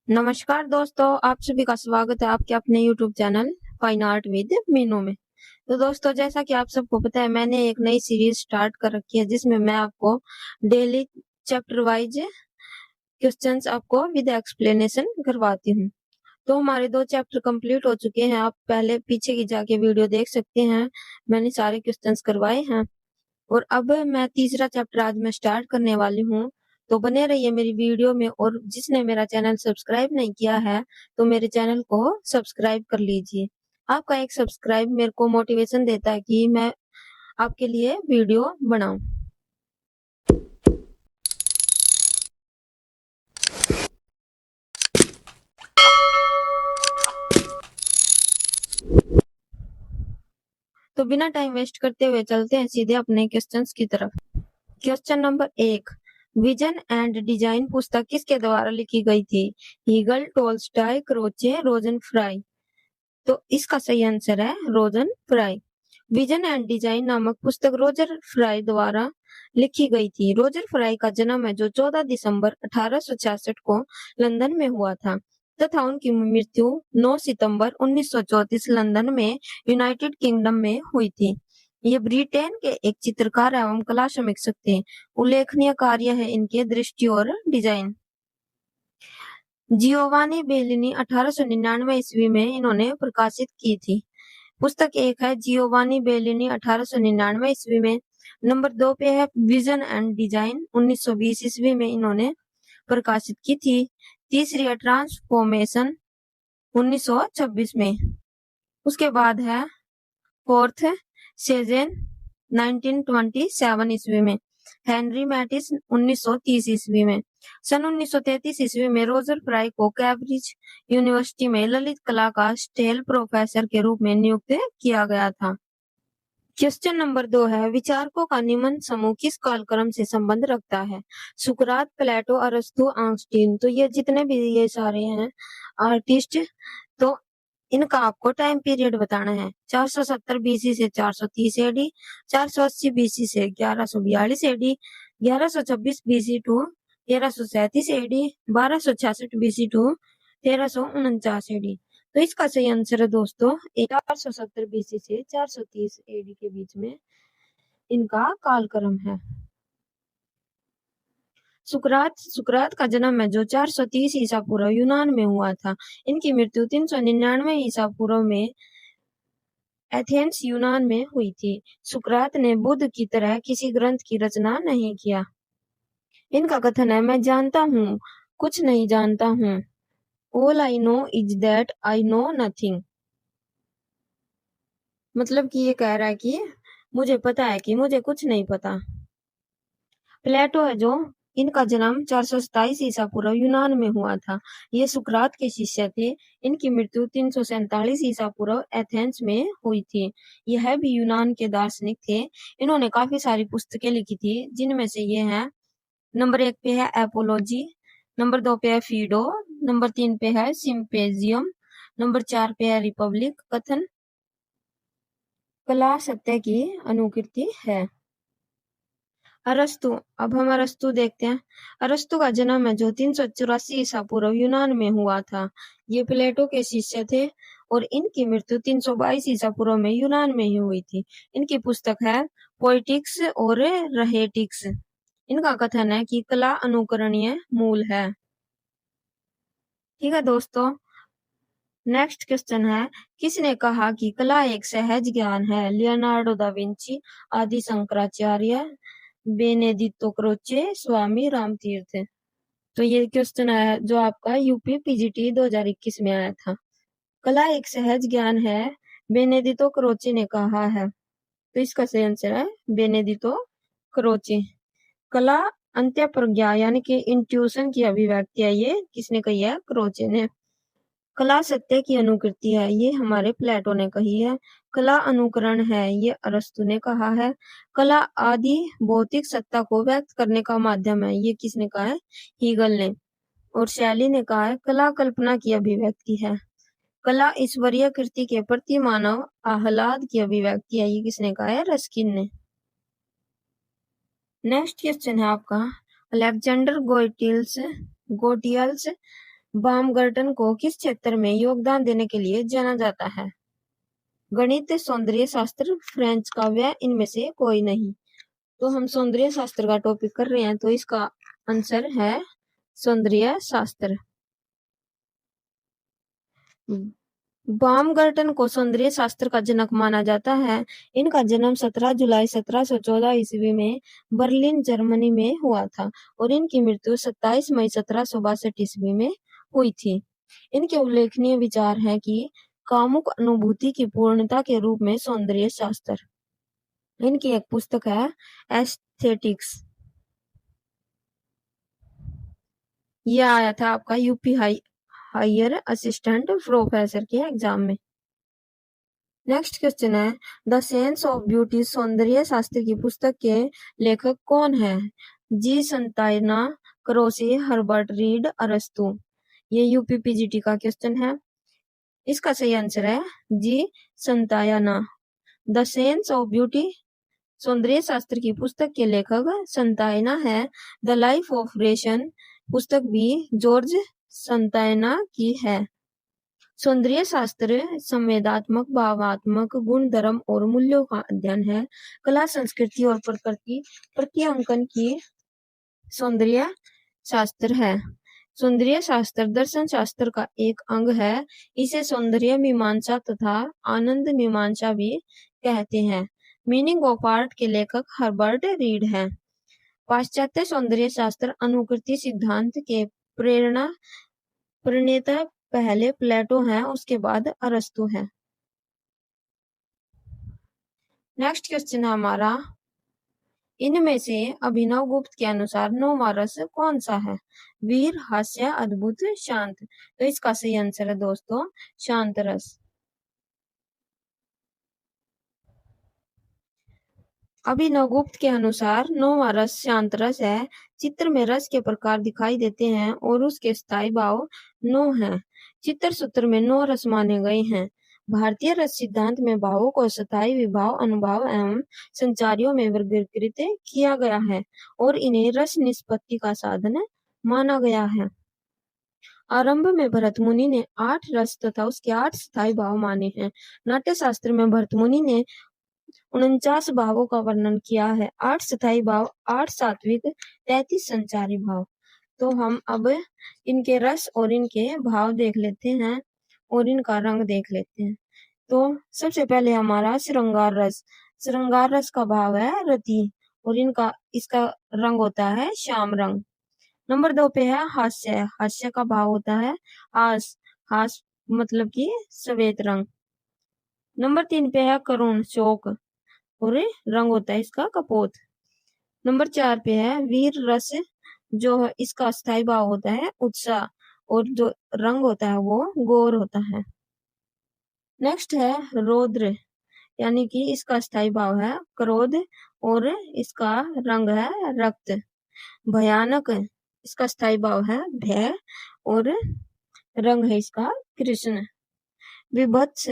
नमस्कार दोस्तों, आप सभी का स्वागत है आपके अपने YouTube channel fine art with Meenu में। तो दोस्तों, जैसा कि आप सबको पता है, मैंने एक नई सीरीज स्टार्ट कर रखी है जिसमें मैं आपको डेली चैप्टर वाइज क्वेश्चंस आपको विद एक्सप्लेनेशन करवाती हूँ। तो हमारे 2 चैप्टर कंप्लीट हो चुके हैं। आप पहले पीछे की जाके वीडियो देख सकते हैं, मैंने सारे क्वेश्चंस करवाए हैं। और अब मैं तीसरा चैप्टर आज मैं स्टार्ट करने वाली हूँ। तो बने रहिए मेरी वीडियो में, और जिसने मेरा चैनल सब्सक्राइब नहीं किया है तो मेरे चैनल को सब्सक्राइब कर लीजिए। आपका एक सब्सक्राइब मेरे को मोटिवेशन देता है कि मैं आपके लिए वीडियो बनाऊं। तो बिना टाइम वेस्ट करते हुए चलते हैं सीधे अपने क्वेश्चंस की तरफ। Question number 1, vision and design पुस्तक किसके द्वारा लिखी गई थी? Hegel, Tolstoy, Croce, Roger Fry. तो इसका सही आंसर है Roger Fry. Vision and design नामक पुस्तक रोजर फ्राई द्वारा लिखी गई थी। रोजर फ्राई का जन्म है जो 14 दिसंबर 1866 को लंदन में हुआ था तथा उनकी मृत्यु 9 सितंबर 1934 लंदन में यूनाइटेड किंगडम में हुई थी। ये ब्रिटेन के एक चित्रकार एवं कला समीक्षक थे। उल्लेखनीय कार्य है इनके दृष्टि और डिजाइन। जियोवानी बेलिनी 1899 ईस्वी में इन्होंने प्रकाशित की थी। पुस्तक 1 है जियोवानी बेलिनी 1899 ईस्वी में। नंबर 2 पे है विजन एंड डिजाइन 1920 ईस्वी में इन्होंने प्रकाशित की थी। तीसरी है ट्रांसफॉर्मेशन 1926 में। उसके बाद है फोर्थ सेजेन 1927 ईस्वी में। हेनरी मैटिस 1930 ईस्वी में। सन 1933 ईस्वी में रोजर फ्राई को कैम्ब्रिज यूनिवर्सिटी में ललित कला का स्टेल प्रोफेसर के रूप में नियुक्त किया गया था। क्वेश्चन नंबर 2 है, विचारकों का निम्न समूह किस कालक्रम से संबंध रखता है? सुकरात, प्लेटो, अरस्तु, आइंस्टीन। तो ये जितने भी ये सारे हैं आर्टिस्ट, तो इनका आपको टाइम पीरियड बताना है। 470 बीसी से 430 एडी, 480 बीसी से 1142 AD, 1126 BC to 1337 AD, 1266 BC to 1349 AD. तो इसका सही आंसर है दोस्तों 470 बीसी से 430 एडी के बीच में इनका कालक्रम है। सुकरात का जन्म है जो 430 ईसा पूर्व यूनान में हुआ था। इनकी मृत्यु 399 ईसा पूर्व में एथेंस यूनान में हुई थी। सुकरात ने बुद्ध की तरह किसी ग्रंथ की रचना नहीं किया। इनका कथन है, मैं जानता हूँ, कुछ नहीं जानता हूँ। All I know is that I know nothing। मतलब कि ये कह रहा है कि मुझे पता है कि मुझे कुछ नहीं पता। प्लेटो है जो इनका जन्म 427 ईसा पूर्व यूनान में हुआ था। ये सुकरात के शिष्य थे। इनकी मृत्यु 347 ईसा पूर्व एथेंस में हुई थी। यह भी यूनान के दार्शनिक थे। इन्होंने काफी सारी पुस्तकें लिखी थी, जिनमें से ये हैं। नंबर 1 पे है एपोलॉजी, नंबर 2 पे है फीडो, नंबर 3 पे है सिम्पेजियम, नंबर 4 पे है रिपब्लिक कथन, कला सत्य की अनुकृति है। अरस्तु, अब हम अरस्तु देखते हैं। अरस्तु का जन्म है जो 384 ईसा पूर्व यूनान में हुआ था। ये प्लेटो के शिष्य थे और इनकी मृत्यु 322 ईसा पूर्व में यूनान में ही हुई थी। इनकी पुस्तक है पोएटिक्स और रहेटिक्स। इनका कथन है कि कला अनुकरणीय मूल है। ठीक है दोस्तों, नेक्स्ट क्वेश्चन है, किसने कहा कि कला एक सहज ज्ञान है? लियोनार्डो दा विंची, आदि शंकराचार्य, बेनेडिक्टो क्रोचे, स्वामी रामतीर्थ। तो ये क्वेश्चन है जो आपका यूपी पीजीटी 2021 में आया था। कला एक सहज ज्ञान है, बेनेडिक्टो क्रोचे ने कहा है। तो इसका सही आंसर है बेनेडिक्टो क्रोचे। कला अंत्य प्रज्ञा यानी कि इंट्यूशन की अभिव्यक्ति है, ये किसने कही है? क्रोचे ने। कला सत्य की अनुकृति है, ये हमारे प्लेटो ने कही है। कला अनुकरण है, ये अरस्तु ने कहा है। कला आदि भौतिक सत्ता को व्यक्त करने का माध्यम है, ये किसने कहा है? हीगल ने। और शैली ने कहा है कला कल्पना की अभिव्यक्ति है। कला ईश्वरीय कृति के प्रति मानव आह्लाद की अभिव्यक्ति है, ये किसने कहा है? रस्किन ने। नेक्स्ट क्वेश्चन है आपका, अलेक्जेंडर गोटियल्स बामगर्टन को किस क्षेत्र में योगदान देने के लिए जाना जाता है? गणित, सौंदर्य शास्त्र, फ्रेंच काव्य, इनमें से कोई नहीं। तो हम सौंदर्य शास्त्र का टॉपिक कर रहे हैं, तो इसका आंसर है सौंदर्य शास्त्र। बामगर्टन को सौंदर्य शास्त्र का जनक माना जाता है। इनका जन्म 17 जुलाई 1714 ईस्वी में बर्लिन, जर्मनी में हुआ था और इनकी मृत्यु 27 मई 1762 ईस्वी में हुई थी। इनके उल्लेखनीय विचार हैं कि कामुक अनुभूति की पूर्णता के रूप में सौंदर्य शास्त्र। इनकी एक पुस्तक है एस्थेटिक्स। यह आया था आपका यूपी हायर असिस्टेंट प्रोफेसर के एग्जाम में। नेक्स्ट क्वेश्चन है, द सेंस ऑफ ब्यूटी सौंदर्य शास्त्र की पुस्तक के लेखक कौन है? जी संतायना, क्रोसी, हर्बर्ट रीड, अरस्तु। ये यूपी पीजीटी का क्वेश्चन है। इसका सही आंसर है जी संतायना। द सेंस ऑफ ब्यूटी सौंदर्य शास्त्र की पुस्तक के लेखक संतायना है। द लाइफ ऑफ रेशन पुस्तक भी जॉर्ज संतायना की है। सौंदर्य शास्त्र संवेदात्मक, भावात्मक गुण-धर्म और मूल्यों का अध्ययन है। कला, संस्कृति और प्रकृति प्रत्यांकन की सौंदर्य शास्त्र है। सौंदर्य शास्त्र दर्शन शास्त्र का एक अंग है। इसे सौंदर्य मीमांसा तथा आनंद मीमांसा भी कहते हैं। मीनिंग ऑफ आर्ट के लेखक हर्बर्ट रीड हैं। पाश्चात्य सौंदर्य शास्त्र अनुकृति सिद्धांत के प्रणेता पहले प्लेटो हैं, उसके बाद अरस्तु है। नेक्स्ट क्वेश्चन है हमारा, इनमें से अभिनव गुप्त के अनुसार नौवां रस कौन सा है? वीर, हास्य, अद्भुत, शांत। तो इसका सही आंसर है दोस्तों शांत रस। अभिनव गुप्त के अनुसार नौवां रस शांत रस है। चित्र में रस के प्रकार दिखाई देते हैं और उसके स्थायी भाव 9 हैं। चित्र सूत्र में 9 रस माने गए हैं। भारतीय रस सिद्धांत में भावों को स्थायी विभाव, अनुभाव एवं संचारियों में वर्गीकृत किया गया है और इन्हें रस निष्पत्ति का साधन माना गया है। आरंभ में भरत मुनि ने 8 रस तथा उसके 8 स्थायी भाव माने हैं। नाट्य शास्त्र में भरत मुनि ने 49 भावों का वर्णन किया है। 8 स्थायी भाव, 8 सात्विक, 33 संचारी भाव। तो हम अब इनके रस और इनके भाव देख लेते हैं और इनका रंग देख लेते हैं। तो सबसे पहले हमारा श्रृंगार रस। श्रृंगार रस का भाव है रति और इसका रंग होता है श्याम रंग। नंबर 2 पे है हास्य। हास्य का भाव होता है हास। हास मतलब कि श्वेत रंग। नंबर 3 पे है करुण, शोक और रंग होता है इसका कपोत। नंबर 4 पे है वीर रस, जो इसका स्थायी भाव होता है उत्साह और जो रंग होता है वो गौर होता है। नेक्स्ट है रौद्र, यानी कि इसका स्थायी भाव है क्रोध और इसका रंग है रक्त। भयानक, इसका स्थायी भाव है भय और रंग है इसका कृष्ण। विभत्स,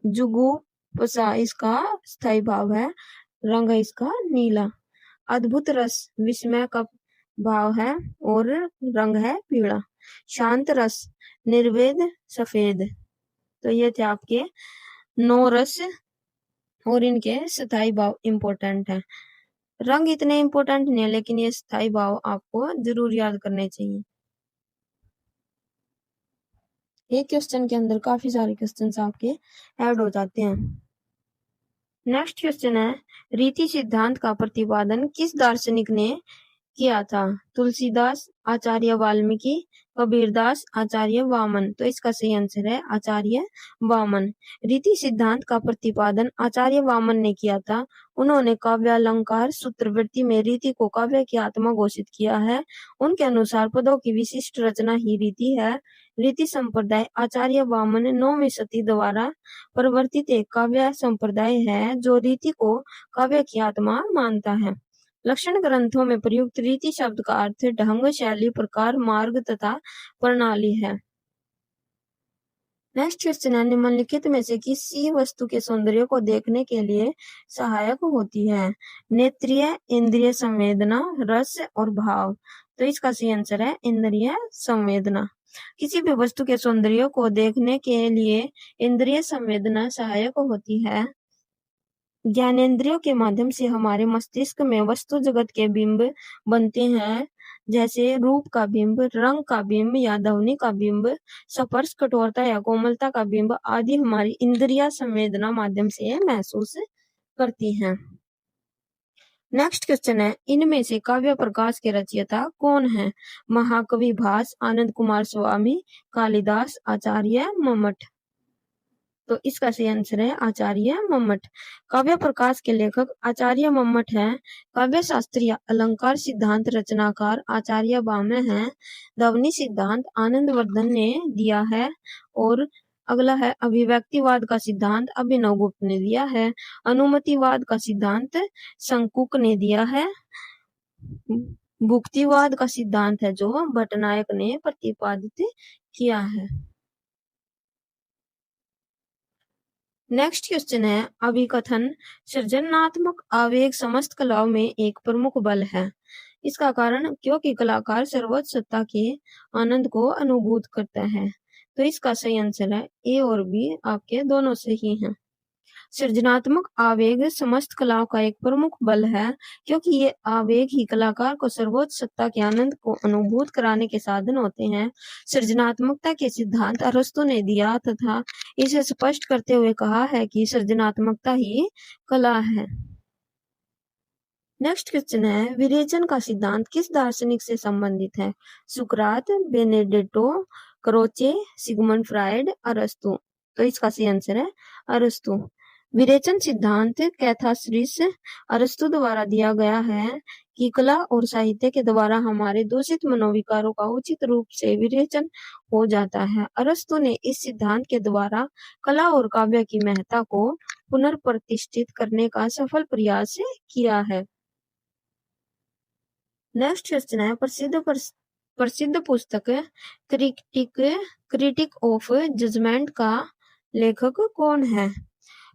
जुगुप्सा, इसका स्थायी भाव है, रंग है इसका नीला। अद्भुत रस, विस्मय का भाव है और रंग है पीला। शांत रस, निर्वेद, सफेद। तो ये थे आपके 9 रस और इनके स्थायी भाव इंपॉर्टेंट है। रंग इतने इंपॉर्टेंट नहीं है, लेकिन ये स्थायी भाव आपको जरूर याद करने चाहिए। एक क्वेश्चन के अंदर काफी सारे क्वेश्चन आपके ऐड हो जाते हैं। नेक्स्ट क्वेश्चन है, रीति सिद्धांत का प्रतिपादन किस दार्शनिक ने किया था? तुलसीदास, आचार्य वाल्मीकि, कबीरदास, आचार्य वामन। तो इसका सही आंसर है आचार्य वामन। रीति सिद्धांत का प्रतिपादन आचार्य वामन ने किया था। उन्होंने काव्यालंकार सूत्रवृत्ति में रीति को काव्य की आत्मा घोषित किया है। उनके अनुसार पदों की विशिष्ट रचना ही रीति है। रीति संप्रदाय आचार्य वामन 9वीं सदी द्वारा प्रवर्तित एक काव्य संप्रदाय है जो रीति को काव्य की आत्मा मानता है। लक्षण ग्रंथों में प्रयुक्त रीति शब्द का अर्थ ढंग, शैली, प्रकार, मार्ग तथा प्रणाली है। नेक्स्ट क्वेश्चन है, निम्नलिखित में से किसी वस्तु के सौंदर्य को देखने के लिए सहायक होती है? नेत्रिय, इंद्रिय संवेदना, रस और भाव। तो इसका सही आंसर है इंद्रिय संवेदना। किसी भी वस्तु के सौंदर्य को देखने के लिए इंद्रिय संवेदना सहायक होती है। ज्ञानेंद्रियों के माध्यम से हमारे मस्तिष्क में वस्तु जगत के बिंब बनते हैं, जैसे रूप का बिंब, रंग का बिंब या ध्वनि का बिंब, स्पर्श, कठोरता या कोमलता का बिंब आदि हमारी इंद्रिय संवेदना माध्यम से महसूस करती हैं। नेक्स्ट क्वेश्चन है, इनमें से काव्य प्रकाश के रचयिता कौन है? महाकवि भास, आनंद कुमार स्वामी, कालिदास, आचार्य मम्मट। तो इसका सही आंसर है आचार्य मम्मट। काव्य प्रकाश के लेखक आचार्य मम्मट हैं। काव्य शास्त्र या अलंकार सिद्धांत रचनाकार आचार्य बामे हैं। ध्वनि सिद्धांत आनंदवर्धन ने दिया है। और अगला है अभिव्यक्तिवाद का सिद्धांत अभिनव गुप्त ने दिया है। अनुमतिवाद का सिद्धांत शंकुक ने दिया है। भुक्तिवाद का सिद्धांत है जो भट्टनायक ने प्रतिपादित किया है। नेक्स्ट क्वेश्चन है, अभिकथन सृजनात्मक आवेग समस्त कलाओं में एक प्रमुख बल है। इसका कारण क्योंकि कलाकार सर्वोच्च सत्ता के आनंद को अनुभूत करता है। तो इसका सही आंसर है ए और बी, आपके दोनों सही हैं। सृजनात्मक आवेग समस्त कलाओं का एक प्रमुख बल है, क्योंकि ये आवेग ही कलाकार को सर्वोच्च सत्ता के आनंद को अनुभूत कराने के साधन होते हैं। सृजनात्मकता के सिद्धांत अरस्तु ने दिया तथा इसे स्पष्ट करते हुए कहा है कि सृजनात्मकता ही कला है। नेक्स्ट क्वेश्चन है, विरेचन का सिद्धांत किस दार्शनिक से संबंधित है? सुकरात, बेनेडिक्टो, क्रोचे, सिगमंड फ्राइड, अरस्तु। तो इसका सही आंसर है अरस्तु। विरेचन सिद्धांत कैथासिस अरस्तु द्वारा दिया गया है कि कला और साहित्य के द्वारा हमारे दूषित मनोविकारों का उचित रूप से विरेचन हो जाता है। अरस्तु ने इस सिद्धांत के द्वारा कला और काव्य की महत्ता को पुनर्प्रतिष्ठित करने का सफल प्रयास किया है। नेक्स्ट क्वेश्चन है, प्रसिद्ध पुस्तक क्रिटिक ऑफ जजमेंट का लेखक कौन है?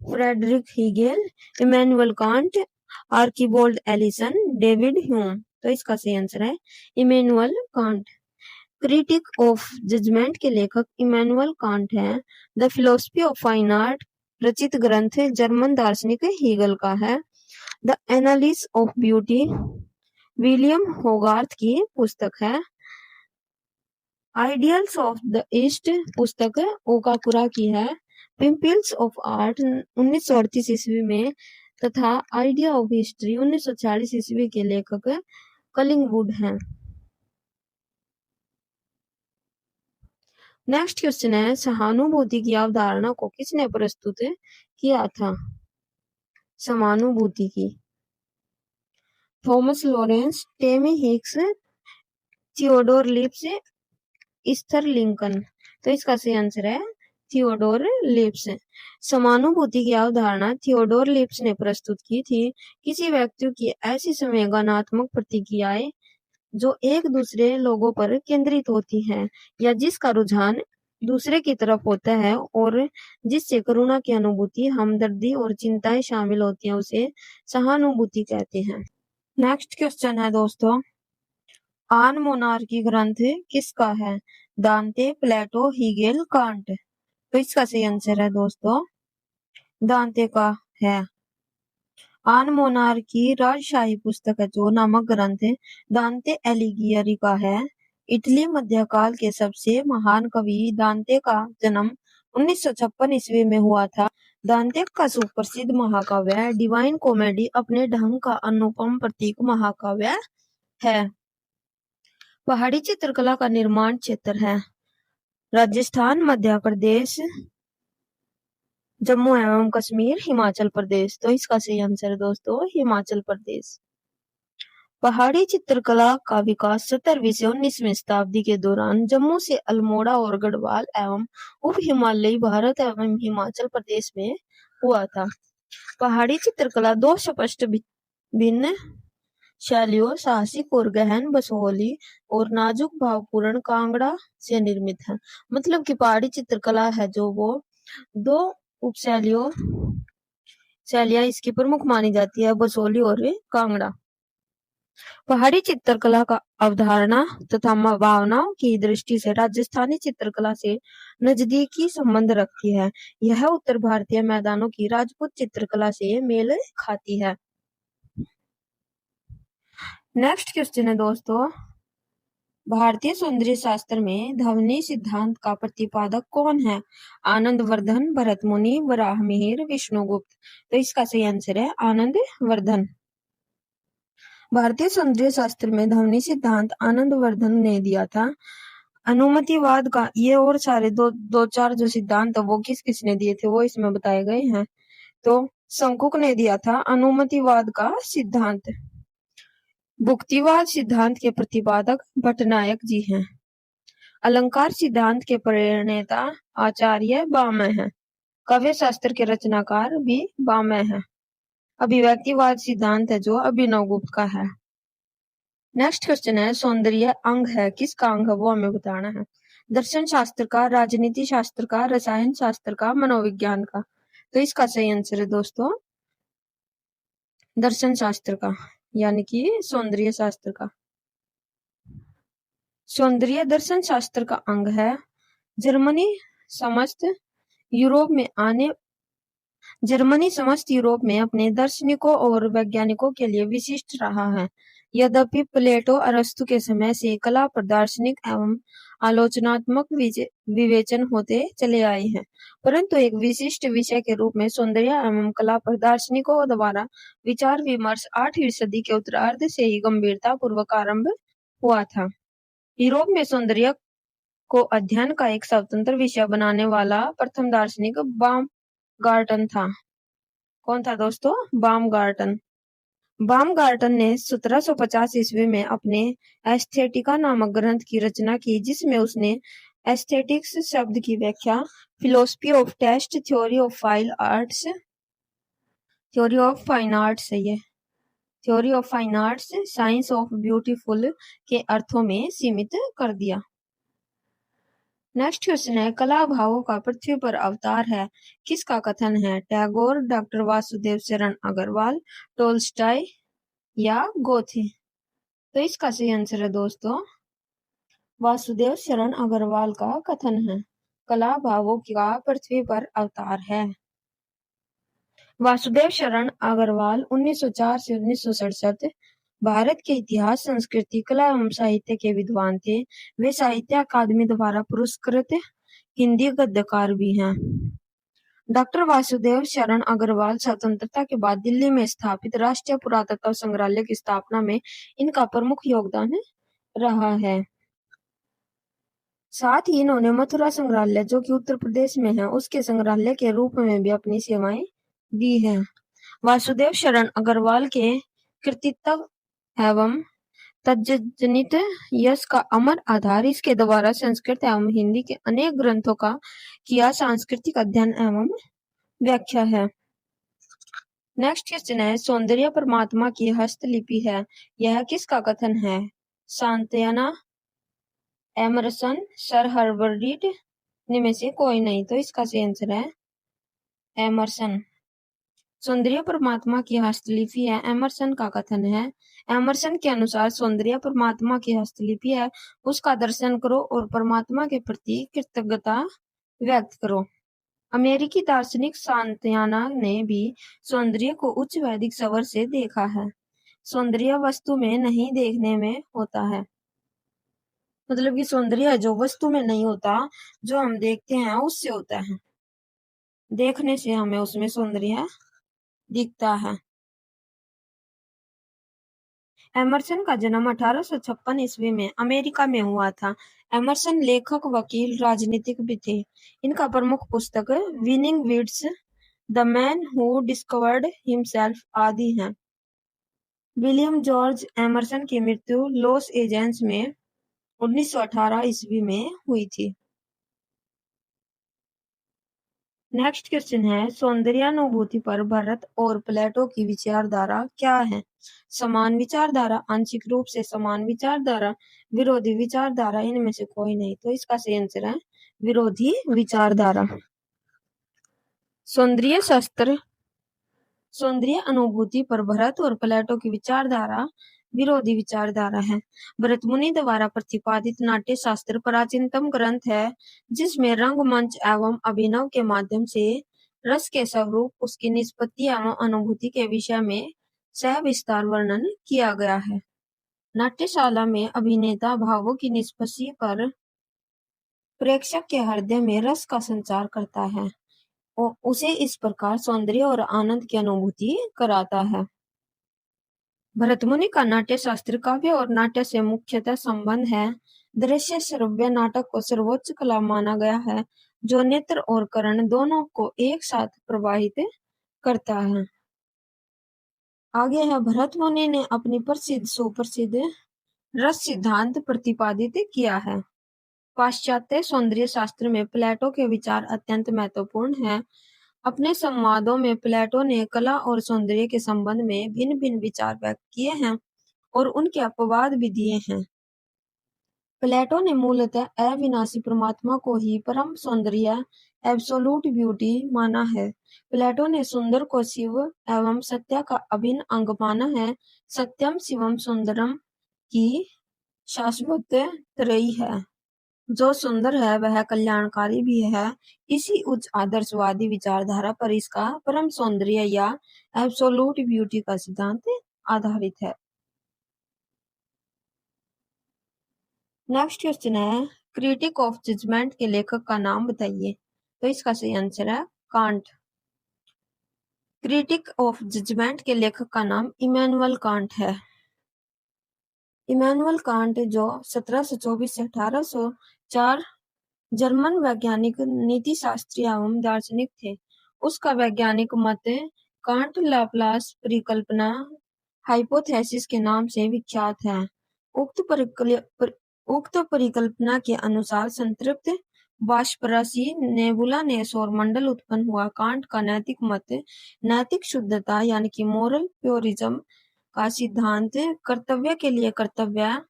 Friedrich Hegel, Immanuel Kant, Archibald Alison, David Hume. तो इसका सही आंसर है Immanuel Kant. Critique of judgment के लेखक इमैनुअल कांट हैं। The philosophy of fine art रचित ग्रंथ जर्मन दार्शनिक हीगल का है। The analysis of beauty William Hogarth की पुस्तक है। आइडियल्स ऑफ द ईस्ट पुस्तक ओकाकुरा की है। पिंपल्स ऑफ आर्ट 1938 ईस्वी में तथा आइडिया ऑफ हिस्ट्री 1940 ईस्वी के लेखक कलिंगवुड हैं। नेक्स्ट क्वेश्चन है, सहानुभूति की अवधारणा को किसने प्रस्तुत किया था? समानुभूति की Thomas Lawrence, Temi Hicks, Theodore lips, Esther Lincoln. तो इसका सही आंसर है थियोडोर लिप्स। समानुभूति की अवधारणा थियोडोर लिप्स ने प्रस्तुत की थी। किसी व्यक्ति की ऐसी संवेदनात्मक प्रतिक्रियाएं जो एक दूसरे लोगों पर केंद्रित होती हैं या जिसका रुझान दूसरे की तरफ होता है और जिससे करुणा की अनुभूति, हमदर्दी और चिंताएं शामिल होती हैं, उसे सहानुभूति कहते हैं। नेक्स्ट क्वेश्चन है दोस्तों, आन मोनार्की ग्रंथ किसका है? दांते, प्लेटो, हीगेल, कांट। तो इसका सही आंसर है दोस्तों दांते का है। आन मोनार्की राजशाही पुस्तक है जो नामक ग्रंथ दांते एलिगियरी का है। इटली मध्यकाल के सबसे महान कवि दांते का जन्म 1956 ईस्वी में हुआ था। दांते का सुप्रसिद्ध महाकाव्य डिवाइन कॉमेडी अपने ढंग का अनुपम प्रतीक महाकाव्य है। पहाड़ी चित्रकला का निर्माण क्षेत्र है राजस्थान, मध्य प्रदेश, जम्मू एवं कश्मीर, हिमाचल प्रदेश। तो इसका सही आंसर है दोस्तों हिमाचल प्रदेश। पहाड़ी चित्रकला का विकास 17वीं से 19वीं शताब्दी के दौरान जम्मू से अल्मोड़ा और गढ़वाल एवं उप हिमालयी भारत एवं हिमाचल प्रदेश में हुआ था। पहाड़ी चित्रकला दो स्पष्ट भिन्न शैलियों साहसिक और गहन बसोहली और नाजुक भावपूर्ण कांगड़ा से निर्मित है। मतलब कि पहाड़ी चित्रकला है जो वो दो शैलियां इसकी प्रमुख मानी जाती है, बसोहली और कांगड़ा। पहाड़ी चित्रकला का अवधारणा तथा भावनाओं की दृष्टि से राजस्थानी चित्रकला से नजदीकी संबंध रखती है। यह उत्तर भारतीय मैदानों की राजपूत चित्रकला से मेल खाती है। नेक्स्ट क्वेश्चन है दोस्तों, भारतीय सौंदर्य शास्त्र में ध्वनि सिद्धांत का प्रतिपादक कौन है? आनंद वर्धन, भरत मुनि, वराह मिहिर, विष्णुगुप्त। तो इसका सही आंसर है आनंद वर्धन। भारतीय सौंदर्य शास्त्र में ध्वनि सिद्धांत आनंद वर्धन ने दिया था। अनुमतिवाद का ये और सारे दो चार जो सिद्धांत वो किसने दिए थे वो इसमें बताए गए हैं। तो शंकुक ने दिया था अनुमतिवाद का सिद्धांत। भुक्तिवाद सिद्धांत के प्रतिपादक भट्टनायक जी हैं। अलंकार सिद्धांत के प्रणेता आचार्य बामय हैं। काव्य शास्त्र के रचनाकार भी बामय हैं। अभिव्यक्तिवाद सिद्धांत है जो अभिनव गुप्त का है। नेक्स्ट क्वेश्चन है, सौंदर्य अंग है, किसका अंग है वो हमें बताना है। दर्शन शास्त्र का, राजनीति शास्त्र का, रसायन शास्त्र का, मनोविज्ञान का। तो इसका सही आंसर है दोस्तों दर्शन शास्त्र का, यानी कि सौंदर्य शास्त्र का। सौंदर्य दर्शन शास्त्र का अंग है। जर्मनी समस्त यूरोप में अपने दार्शनिकों और वैज्ञानिकों के लिए विशिष्ट रहा है। यद्यपि प्लेटो अरस्तु के समय से कला पर दार्शनिक एवं आलोचनात्मक विवेचन होते चले आए हैं, परंतु एक विशिष्ट विषय के रूप में सौंदर्य एवं कला पर दार्शनिकों द्वारा विचार विमर्श 8वीं सदी के उत्तरार्ध से ही गंभीरता पूर्वक आरंभ हुआ था। यूरोप में सौंदर्य को अध्ययन का एक स्वतंत्र विषय बनाने वाला प्रथम दार्शनिक बामगार्टन था। कौन था दोस्तों? बामगार्टन। बामगार्टन ने 1750 ईस्वी में अपने एस्थेटिका नामक ग्रंथ की रचना की, जिसमें उसने एस्थेटिक्स शब्द की व्याख्या philosophy of taste, theory of fine arts, science of beautiful के अर्थों में सीमित कर दिया। नेक्स्ट क्वेश्चन है, कला भावों का पृथ्वी पर अवतार है, किसका कथन है? टैगोर, डॉक्टर वासुदेव शरण अग्रवाल, टोल्स्टॉय या गोथे। तो इसका सही आंसर है दोस्तों वासुदेव शरण अग्रवाल का कथन है, कला भावों का पृथ्वी पर अवतार है। वासुदेव शरण अग्रवाल 1904 से 1967 भारत के इतिहास, संस्कृति, कला एवं साहित्य के विद्वान थे। वे साहित्य अकादमी द्वारा पुरस्कृत हिंदी गद्यकार भी हैं। डॉक्टर वासुदेव शरण अग्रवाल स्वतंत्रता के बाद दिल्ली में स्थापित राष्ट्रीय पुरातत्व संग्रहालय की स्थापना में इनका प्रमुख योगदान रहा है। साथ ही इन्होंने मथुरा संग्रहालय, जो कि उत्तर प्रदेश में है, उसके संग्रहालय के रूप में भी अपनी सेवाएं दी हैं। वासुदेव शरण अग्रवाल के कृतित्व एवं तज्जनित यश का अमर आधार इसके द्वारा संस्कृत एवं हिंदी के अनेक ग्रंथों का किया सांस्कृतिक अध्ययन एवं व्याख्या है। नेक्स्ट क्वेश्चन है, सौंदर्य परमात्मा की हस्तलिपि है, यह किसका कथन है? सांत्वना, एमरसन, सर हर्बर्ट रीड, इनमें से कोई नहीं। तो इसका सही आंसर है एमरसन। सौंदर्य परमात्मा की हस्तलिपि है, एमरसन का कथन है। एमरसन के अनुसार सौंदर्य परमात्मा की हस्तलिपि है, उसका दर्शन करो और परमात्मा के प्रति कृतज्ञता व्यक्त करो। अमेरिकी दार्शनिक सांत्वना ने भी सौंदर्य को उच्च वैदिक स्वर से देखा है। सौंदर्य वस्तु में नहीं, देखने में होता है। मतलब कि सौंदर्य है जो वस्तु में नहीं होता, जो हम देखते हैं उससे होता है। देखने से हमें उसमें सौंदर्य दिखता है। एमरसन का जन्म 1856 ईस्वी में अमेरिका में हुआ था। एमरसन लेखक, वकील, राजनीतिक भी थे। इनका प्रमुख पुस्तक winning weeds, the man who discovered himself आदि हैं। विलियम जॉर्ज एमरसन की मृत्यु लॉस एंजल्स में 1918 ईस्वी में हुई थी। नेक्स्ट क्वेश्चन है, सौंदर्यानुभूति पर भरत और प्लेटो की विचारधारा क्या है? समान विचारधारा, आंशिक रूप से समान विचारधारा, विरोधी विचारधारा, इनमें से कोई नहीं। तो इसका सही आंसर है विरोधी विचारधारा। सौंदर्य शास्त्र, सौंदर्य अनुभूति पर भरत और प्लेटो की विचारधारा विरोधी विचारधारा है। भरत मुनि द्वारा प्रतिपादित नाट्य शास्त्र प्राचीनतम ग्रंथ है, जिसमें रंगमंच एवं अभिनव के माध्यम से रस के स्वरूप, उसकी निष्पत्ति एवं अनुभूति के विषय में सविस्तार वर्णन किया गया है। नाट्यशाला में अभिनेता भावों की निष्पत्ति पर प्रेक्षक के हृदय में रस का संचार करता है और उसे इस प्रकार सौंदर्य और आनंद की अनुभूति कराता है। भरत मुनि का नाट्य शास्त्र काव्य और नाट्य से मुख्यतः संबंध है। दृश्य श्रव्य नाटक को सर्वोच्च कला माना गया है, जो नेत्र और कर्ण दोनों को एक साथ प्रभावित करता है। आगे है, भरत मुनि ने अपनी प्रसिद्ध सुप्रसिद्ध रस सिद्धांत प्रतिपादित किया है। पाश्चात्य सौंदर्य शास्त्र में प्लेटो के विचार अत्यंत महत्वपूर्ण हैं। अपने संवादों में प्लेटो ने कला और सौंदर्य के संबंध में भिन्न भिन्न विचार व्यक्त किए हैं और उनके अपवाद भी दिए हैं। प्लेटो ने मूलतः अविनाशी परमात्मा को ही परम सौंदर्य एब्सोल्यूट ब्यूटी माना है। प्लेटो ने सुंदर को शिव एवं सत्य का अभिन्न अंग माना है। सत्यम शिवम सुंदरम की शाश्वत त्रयी है। जो सुंदर है वह कल्याणकारी भी है। इसी उच्च आदर्शवादी विचारधारा पर इसका परम सौंदर्य या एब्सोल्यूट ब्यूटी का सिद्धांत आधारित है। नेक्स्ट क्वेश्चन है, क्रिटिक ऑफ जजमेंट के लेखक का नाम बताइए। तो इसका सही आंसर है कांट। क्रिटिक ऑफ जजमेंट के लेखक का नाम इमैनुअल कांट है। इमैनुअल कांट जो 1724 से 1804 जर्मन वैज्ञानिक, नीतिशास्त्री एवं दार्शनिक थे। उसका वैज्ञानिक मत कांट लाप्लास परिकल्पना हाइपोथेसिस के नाम से विख्यात है। उक्त परिकल्पना के अनुसार संतृप्त बाष्पराशि नेबुला ने सौरमंडल उत्पन्न हुआ। कांट का नैतिक मत नैतिक शुद्धता यानी कि मोरल प्योरिज्म का सिद्धांत, कर्तव्य के लिए कर्तव्य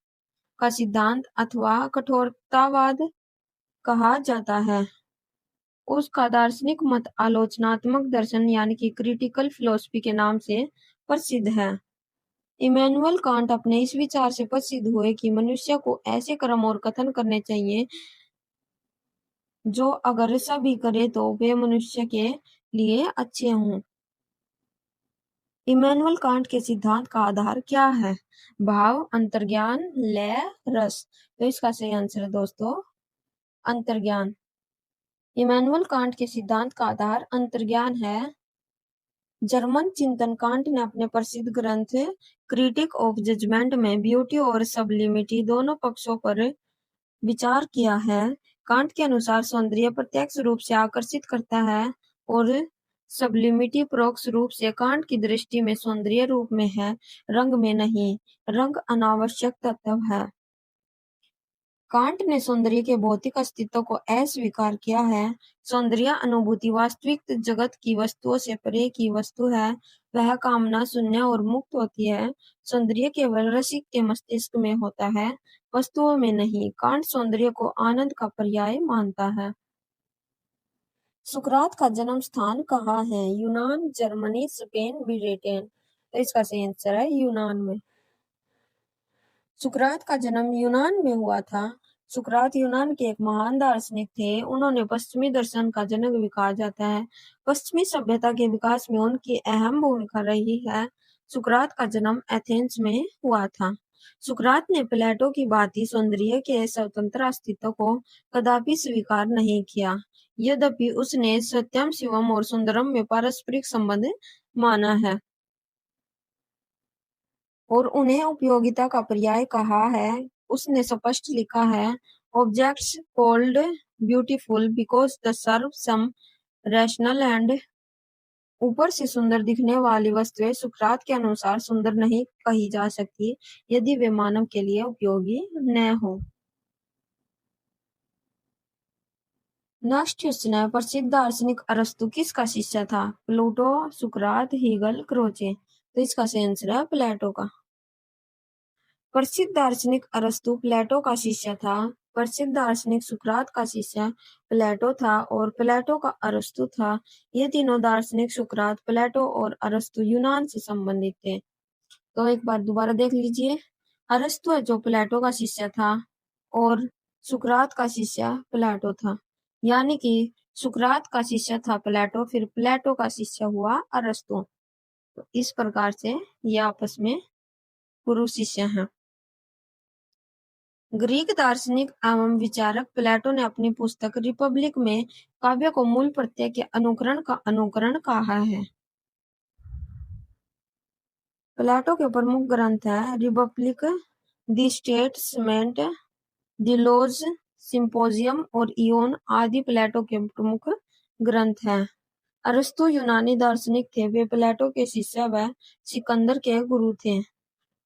का सिद्धांत अथवा कठोरतावाद कहा जाता है। उसका दार्शनिक मत आलोचनात्मक दर्शन यानी कि क्रिटिकल फिलोसफी के नाम से प्रसिद्ध है। इमैनुअल कांट अपने इस विचार से प्रसिद्ध हुए कि मनुष्य को ऐसे कर्म और कथन करने चाहिए जो अगर सभी करे तो वे मनुष्य के लिए अच्छे हों। इमैनुअल कांट के सिद्धांत का आधार क्या है? भाव, अंतर्ज्ञान, लय, रस। तो इसका सही आंसर है दोस्तों अंतर्ज्ञान। इमैनुअल कांट के सिद्धांत का आधार अंतर्ज्ञान है। जर्मन चिंतन कांट ने अपने प्रसिद्ध ग्रंथ क्रिटिक ऑफ जजमेंट में ब्यूटी और सब्लिमिटी दोनों पक्षों पर विचार किया है। कांट के अनुसार सौंदर्य प्रत्यक्ष रूप से आकर्षित करता है और सब्लिमिटी परोक्ष रूप से। कांट की दृष्टि में सौंदर्य रूप में है, रंग में नहीं। रंग अनावश्यक तत्व है। कांट ने सौंदर्य के भौतिक अस्तित्व को अस्वीकार किया है। सौंदर्य अनुभूति वास्तविक जगत की वस्तुओं से परे की वस्तु है। वह कामना शून्य और मुक्त होती है। सौंदर्य केवल रसिक के मस्तिष्क में होता है, वस्तुओं में नहीं। कांट सौंदर्य को आनंद का पर्याय मानता है। सुकरात का जन्म स्थान कहाँ है? यूनान, जर्मनी, स्पेन, ब्रिटेन। तो इसका सही आंसर है यूनान में। सुकरात का जन्म यूनान में हुआ था। सुकरात यूनान के एक महान दार्शनिक थे। उन्होंने पश्चिमी दर्शन का जनक भी कहा जाता है। पश्चिमी सभ्यता के विकास में उनकी अहम भूमिका रही है। सुकरात का जन्म एथेंस में हुआ था। सुकरात ने प्लेटो की भांति सौंदर्य के स्वतंत्र अस्तित्व को कदापि स्वीकार नहीं किया। यद्यपि उसने सत्यम शिवम और सुंदरम में पारस्परिक संबंध माना है और उन्हें उपयोगिता का पर्याय कहा है। उसने स्पष्ट लिखा है, objects called beautiful because the serve some rational end. ऊपर से सुंदर दिखने वाली वस्तुएं सुकरात के अनुसार सुंदर नहीं कही जा सकती यदि वे मानव के लिए उपयोगी न हो। नेक्स्ट क्वेश्चन है, प्रसिद्ध दार्शनिक अरस्तु किसका शिष्य था? प्लूटो, सुकरात, हीगल, क्रोचे। तो इसका सही आंसर है प्लेटो का। प्रसिद्ध दार्शनिक अरस्तु प्लेटो का शिष्य था। प्रसिद्ध दार्शनिक सुकरात का शिष्य प्लेटो था और प्लेटो का अरस्तु था। ये तीनों दार्शनिक सुकरात, प्लेटो और अरस्तु यूनान से संबंधित थे। तो एक बार दोबारा देख लीजिए। अरस्तु है जो प्लेटो का शिष्य था और सुकरात का शिष्य प्लेटो था, यानी कि सुकरात का शिष्य था प्लेटो, फिर प्लेटो का शिष्य हुआ अरस्तु। तो इस प्रकार से ये आपस में गुरु शिष्य हैं। ग्रीक दार्शनिक एवं विचारक प्लेटो ने अपनी पुस्तक रिपब्लिक में काव्य को मूल प्रत्यय के अनुकरण कहा है। प्लेटो के प्रमुख ग्रंथ है Republic, the statesman, the laws, symposium और इयोन आदि प्लेटो के प्रमुख ग्रंथ हैं। अरस्तु यूनानी दार्शनिक थे। वे प्लेटो के शिष्य व सिकंदर के गुरु थे।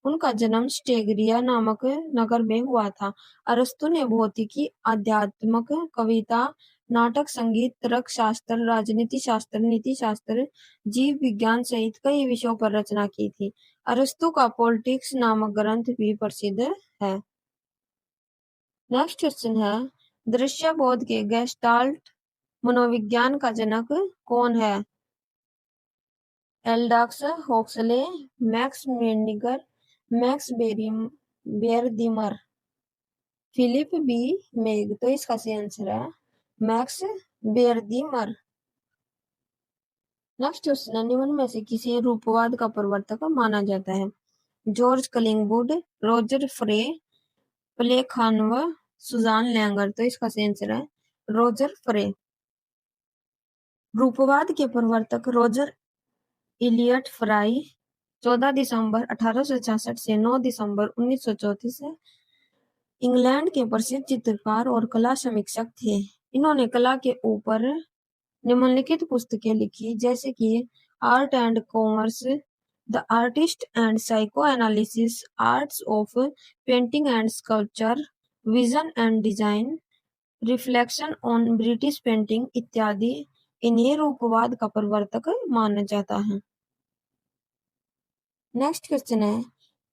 उनका जन्म स्टेगिरिया नामक नगर में हुआ था। अरस्तु ने भौतिकी, आध्यात्मक, कविता, नाटक, संगीत, तर्क शास्त्र, राजनीति शास्त्र, नीति शास्त्र, जीव विज्ञान सहित कई विषयों पर रचना की थी। अरस्तु का पॉलिटिक्स नामक ग्रंथ भी प्रसिद्ध है। नेक्स्ट क्वेश्चन है, दृश्यबोध के गेस्टाल्ट मनोविज्ञान का जनक कौन है? एल्डाक्स हुक्सले, मैक्स मेंडिगर, मैक्स बेरदिमर, फिलिप बी मेग। तो इसका सही आंसर है मैक्स बेरदिमर। नेक्स्ट क्वेश्चन है, निम्न में से किसी रूपवाद का प्रवर्तक माना जाता है? जॉर्ज कलिंगवुड, रोजर फ्रे, प्लेखानव, सुजान लैंगर। तो इसका सही आंसर है रोजर फ्रे। रूपवाद के प्रवर्तक रोजर इलियट फ्राई 14 दिसंबर 1866 से 9 दिसंबर 1934 इंग्लैंड के प्रसिद्ध चित्रकार और कला समीक्षक थे। इन्होंने कला के ऊपर निम्नलिखित पुस्तकें लिखी, जैसे कि art and commerce, the artist and psycho analysis, arts of painting and sculpture, vision and design, reflection on British painting इत्यादि। इन्हें रूपवाद का प्रवर्तक माना जाता है। नेक्स्ट क्वेश्चन है,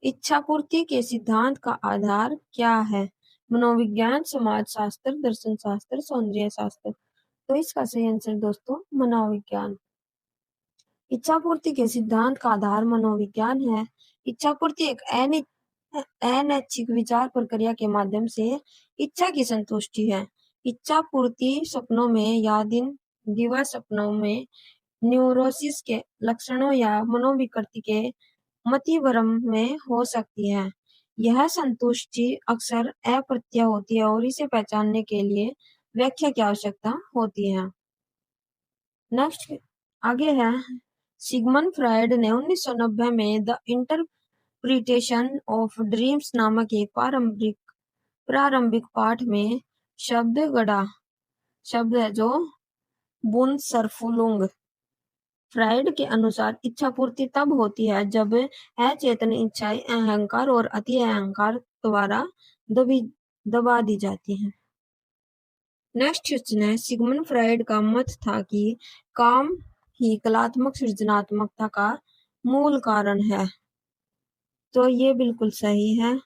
इच्छापूर्ति के सिद्धांत का आधार क्या है? मनोविज्ञान, समाज शास्त्र, दर्शन शास्त्र, सौंदर्य शास्त्र। तो इसका सही आंसर दोस्तों मनोविज्ञान। इच्छापूर्ति के सिद्धांत का आधार मनोविज्ञान है। इच्छापूर्ति एक अनैच्छिक विचार प्रक्रिया के माध्यम से इच्छा की संतुष्टि है। इच्छापूर्ति सपनों में या दिन दिवस सपनों में न्यूरोसिस के लक्षणों या मनोविकृति के मतिभ्रम में हो सकती है। यह संतुष्टि अक्सर अप्रत्यय होती है और इसे पहचानने के लिए व्याख्या की आवश्यकता होती है। नेक्स्ट आगे है, सिगमंड फ्रायड ने 1990 में द इंटरप्रिटेशन ऑफ ड्रीम्स नामक एक प्रारंभिक पाठ में शब्द गढ़ा। शब्द है जो बुनसरफुलुंग। फ्रायड के अनुसार इच्छापूर्ति तब होती है जब अचेतन इच्छाएं अहंकार और अति अहंकार द्वारा दबा दी जाती हैं। नेक्स्ट क्वेश्चन है, सिगमंड फ्रायड का मत था कि काम ही कलात्मक सृजनात्मकता का मूल कारण है। तो ये बिल्कुल सही है।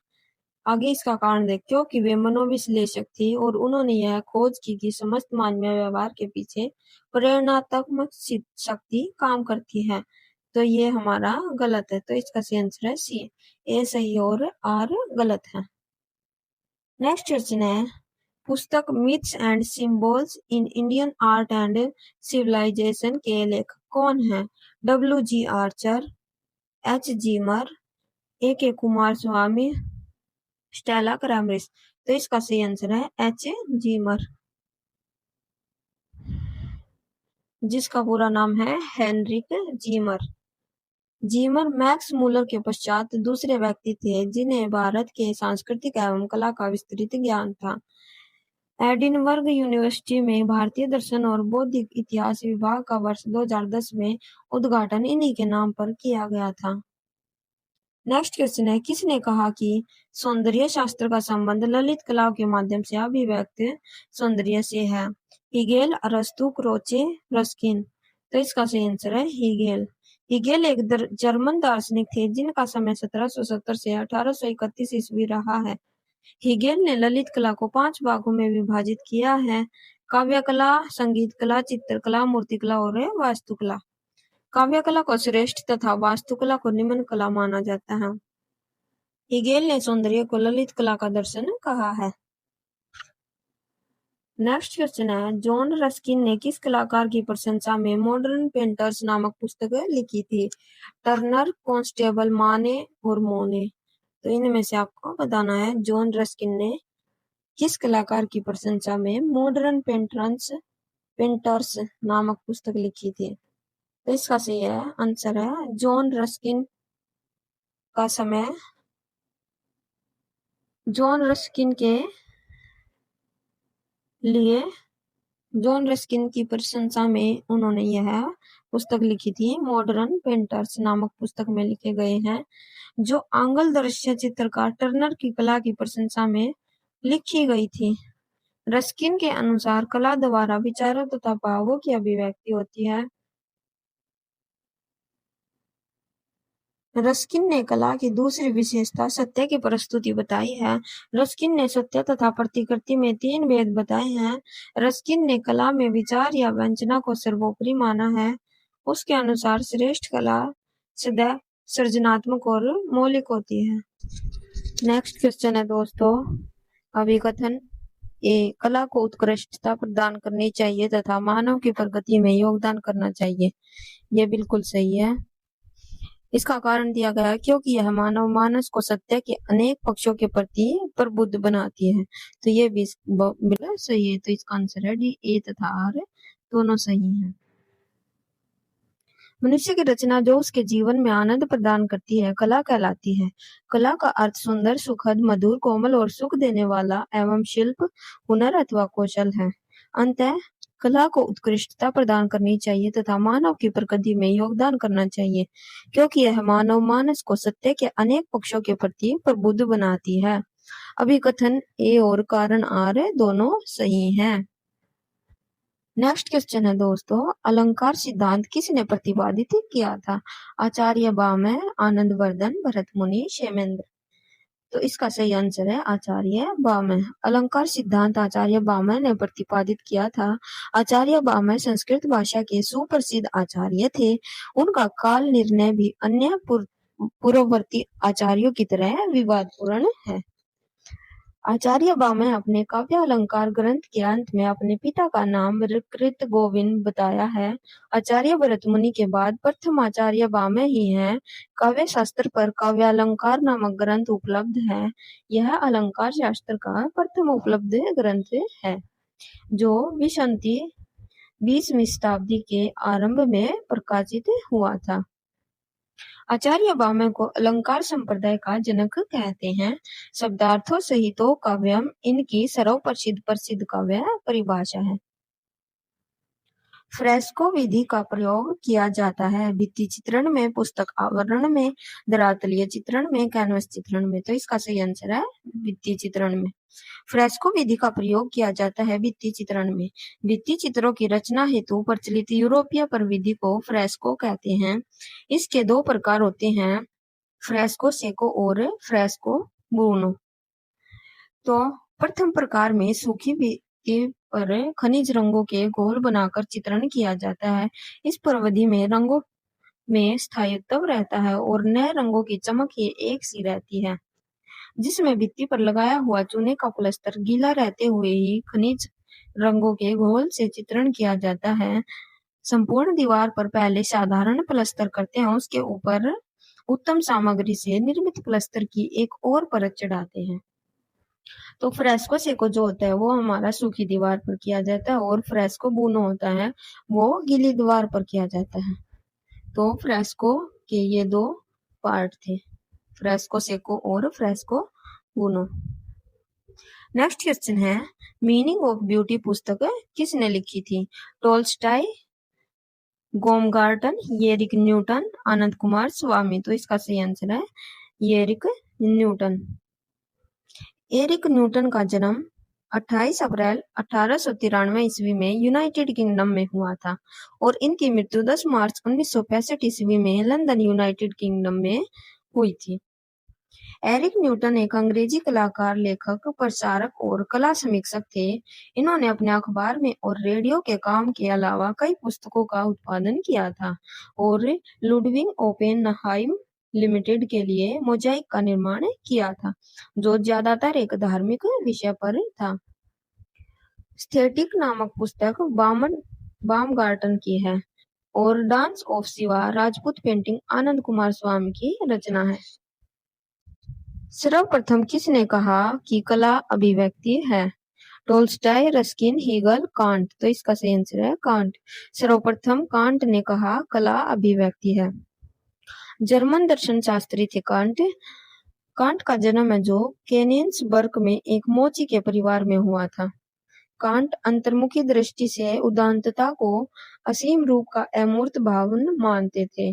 आगे इसका कारण देख, क्योंकि वे मनोविश्लेषक थे और उन्होंने यह खोज की कि समस्त मानवीय व्यवहार के पीछे प्रेरणात्मक शक्ति काम करती है। तो ये हमारा गलत है। तो इसका सही आंसर है सी, ए सही और आर गलत है। नेक्स्ट क्वेश्चन है, पुस्तक myths and symbols in Indian art and civilization के लेखक कौन है? W.G. Archer, H. Zimmer, A.K. Coomaraswamy, Stella Kramrisch. तो इसका सही आंसर है H. जीमर, जिसका पूरा नाम है Heinrich Zimmer. Zimmer Max Muller के पश्चात दूसरे व्यक्ति थे जिन्हें भारत के सांस्कृतिक एवं कला का विस्तृत ज्ञान था। एडिनबर्ग यूनिवर्सिटी में भारतीय दर्शन और बौद्धिक इतिहास विभाग का वर्ष 2010 में उद्घाटन इन्हीं के नाम पर किया गया था। नेक्स्ट क्वेश्चन है, किसने कहा कि सौंदर्य शास्त्र का संबंध ललित कलाओं के माध्यम से अभिव्यक्त सौंदर्य से है? हीगेल, अरस्तु, क्रोचे, रस्किन। तो इसका सही आंसर है हीगेल। हीगेल एक जर्मन दार्शनिक थे जिनका समय 1770 से 1831 ईस्वी रहा है। हीगेल ने ललित कला को 5 भागों में विभाजित किया है: काव्य कला, संगीत कला, चित्रकला, मूर्तिकला और वास्तुकला। काव्य कला को श्रेष्ठ तथा वास्तुकला को निम्न कला माना जाता है। हेगेल ने सौंदर्य को ललित कला का दर्शन कहा है। नेक्स्ट क्वेश्चन है, जॉन रस्किन ने किस कलाकार की प्रशंसा में मॉडर्न पेंटर्स नामक पुस्तक लिखी थी? टर्नर, कॉन्स्टेबल, माने और मोने। तो इनमें से आपको बताना है जॉन रस्किन ने किस कलाकार की प्रशंसा में मॉडर्न पेंटर्स नामक पुस्तक लिखी थी। तो इसका सही है आंसर है जॉन रस्किन का समय जॉन रस्किन के लिए जॉन रस्किन की प्रशंसा में उन्होंने यह पुस्तक लिखी थी। मॉडर्न पेंटर्स नामक पुस्तक में लिखे गए हैं जो आंग्ल दृश्य चित्रकार टर्नर की कला की प्रशंसा में लिखी गई थी। रस्किन के अनुसार कला द्वारा विचारों तथा भावों की अभिव्यक्ति होती है। रस्किन ने कला की दूसरी विशेषता सत्य की प्रस्तुति बताई है। रस्किन ने सत्य तथा प्रतिकृति में 3 भेद बताए हैं। रस्किन ने कला में विचार या वंचना को सर्वोपरि माना है। उसके अनुसार श्रेष्ठ कला सदैव सृजनात्मक और मौलिक होती है। नेक्स्ट क्वेश्चन है दोस्तों, अभिकथन ए, कला को उत्कृष्टता प्रदान करनी चाहिए तथा मानव की प्रगति में योगदान करना चाहिए। यह बिल्कुल सही है। इसका कारण दिया गया है क्योंकि यह मानव मानस को सत्य के अनेक पक्षों के प्रति प्रबुद्ध बनाती है। तो ये भी बिल्कुल सही है। तो इसका आंसर है डी, ए तथा आर दोनों सही हैं। मनुष्य की रचना जो उसके जीवन में आनंद प्रदान करती है कला कहलाती है। कला का अर्थ सुंदर, सुखद, मधुर, कोमल और सुख देने वाला एवं शिल्प, हुनर अथवा कौशल है। अंततः कला को उत्कृष्टता प्रदान करनी चाहिए तथा मानव की प्रगति में योगदान करना चाहिए क्योंकि यह मानव मानस को सत्य के अनेक पक्षों के प्रति प्रबुद्ध बनाती है। अभिकथन ए और कारण आर दोनों सही हैं। नेक्स्ट क्वेश्चन है दोस्तों, अलंकार सिद्धांत किसने प्रतिपादित किया था? आचार्य भामह, आनंदवर्धन, भरत मुनि, क्षेमेंद्र। तो इसका सही आंसर है आचार्य भामह। अलंकार सिद्धांत आचार्य भामह ने प्रतिपादित किया था। आचार्य भामह संस्कृत भाषा के सुप्रसिद्ध आचार्य थे। उनका काल निर्णय भी अन्य पूर्ववर्ती आचार्यों की तरह विवादपूर्ण है। आचार्य भामह अपने काव्य अलंकार ग्रंथ के अंत में अपने पिता का नाम कृत गोविंद बताया है। आचार्य भरत मुनि के बाद प्रथम आचार्य भामह ही हैं। काव्य शास्त्र पर काव्य अलंकार नामक ग्रंथ उपलब्ध है। यह अलंकार शास्त्र का प्रथम उपलब्ध ग्रंथ है जो 20वीं शताब्दी के आरंभ में प्रकाशित हुआ था। आचार्य भामह को अलंकार संप्रदाय का जनक कहते हैं। शब्दार्थों सहितो काव्यम इनकी प्रसिद्ध काव्य परिभाषा है। फ्रेस्को विधि का प्रयोग किया जाता है भित्ति चित्रण में, पुस्तक आवरण में, धरातलीय चित्रण में, कैनवस चित्रण में। तो इसका सही आंसर है भित्ति चित्रण में। फ्रेस्को विधि का प्रयोग किया जाता है भित्ति चित्रण में। भित्ति चित्रों की रचना हेतु प्रचलित यूरोपीय प्रविधि को फ्रेस्को कहते हैं। इसके 2 प्रकार होते हैं, फ्रेस्को सेको और फ्रेस्को ब्रूनो। तो प्रथम प्रकार में सूखी भित्ति पर खनिज रंगों के घोल बनाकर चित्रण किया जाता है। इस प्रविधि में रंगों में स्थायित्व रहता है और नए रंगों की चमक ही एक सी रहती है। जिसमें भित्ति पर लगाया हुआ चूने का प्लास्टर गीला रहते हुए ही खनिज रंगों के घोल से चित्रण किया जाता है। संपूर्ण दीवार पर पहले साधारण प्लास्टर करते हैं, उसके ऊपर उत्तम सामग्री से निर्मित प्लास्टर की एक और परत चढ़ाते हैं। तो फ्रेस्को सेको जो होता है वो हमारा सूखी दीवार पर किया जाता है और फ्रेस्को बूनो होता है वो गीली दीवार पर किया जाता है। तो फ्रेस्को के ये 2 पार्ट थे, फ्रेस्को सेको और फ्रेस्को बूनो। नेक्स्ट क्वेश्चन है, मीनिंग ऑफ ब्यूटी पुस्तक किसने लिखी थी? टॉल्स्टॉय, गोमगार्टन, एरिक न्यूटन, आनंद कुमार स्वामी। तो इसका सही आंसर है एरिक न्यूटन। एरिक न्यूटन का जन्म 28 अप्रैल 1893 ईस्वी में यूनाइटेड किंगडम में हुआ था और इनकी मृत्यु 10 मार्च 1965 ईस्वी में लंदन यूनाइटेड किंगडम में हुई थी। एरिक न्यूटन एक अंग्रेजी कलाकार, लेखक, प्रचारक और कला समीक्षक थे। इन्होंने अपने अखबार में और रेडियो के काम के अलावा कई पुस्तकों का उत्पादन किया था और लुडविग ओपेनहाइम लिमिटेड के लिए मोजाइक का निर्माण किया था, जो ज्यादातर एक धार्मिक विषय पर था। स्थेटिक नामक पुस्तक बामगार्टन की है और dance of Shiva Rajput painting Ananda Coomaraswamy की रचना है। सर्वप्रथम किसने कहा कि कला अभिव्यक्ति है? Tolstoy, Ruskin, Hegel, Kant. तो इसका सही आंसर है कांट। सर्वप्रथम कांट ने कहा कला अभिव्यक्ति है। जर्मन दर्शन शास्त्री थे कांट। कांट का जन्म है जो केनियन्सबर्ग में एक मोची के परिवार में हुआ था। कांट अंतर्मुखी दृष्टि से उदात्तता को असीम रूप का अमूर्त भाव मानते थे,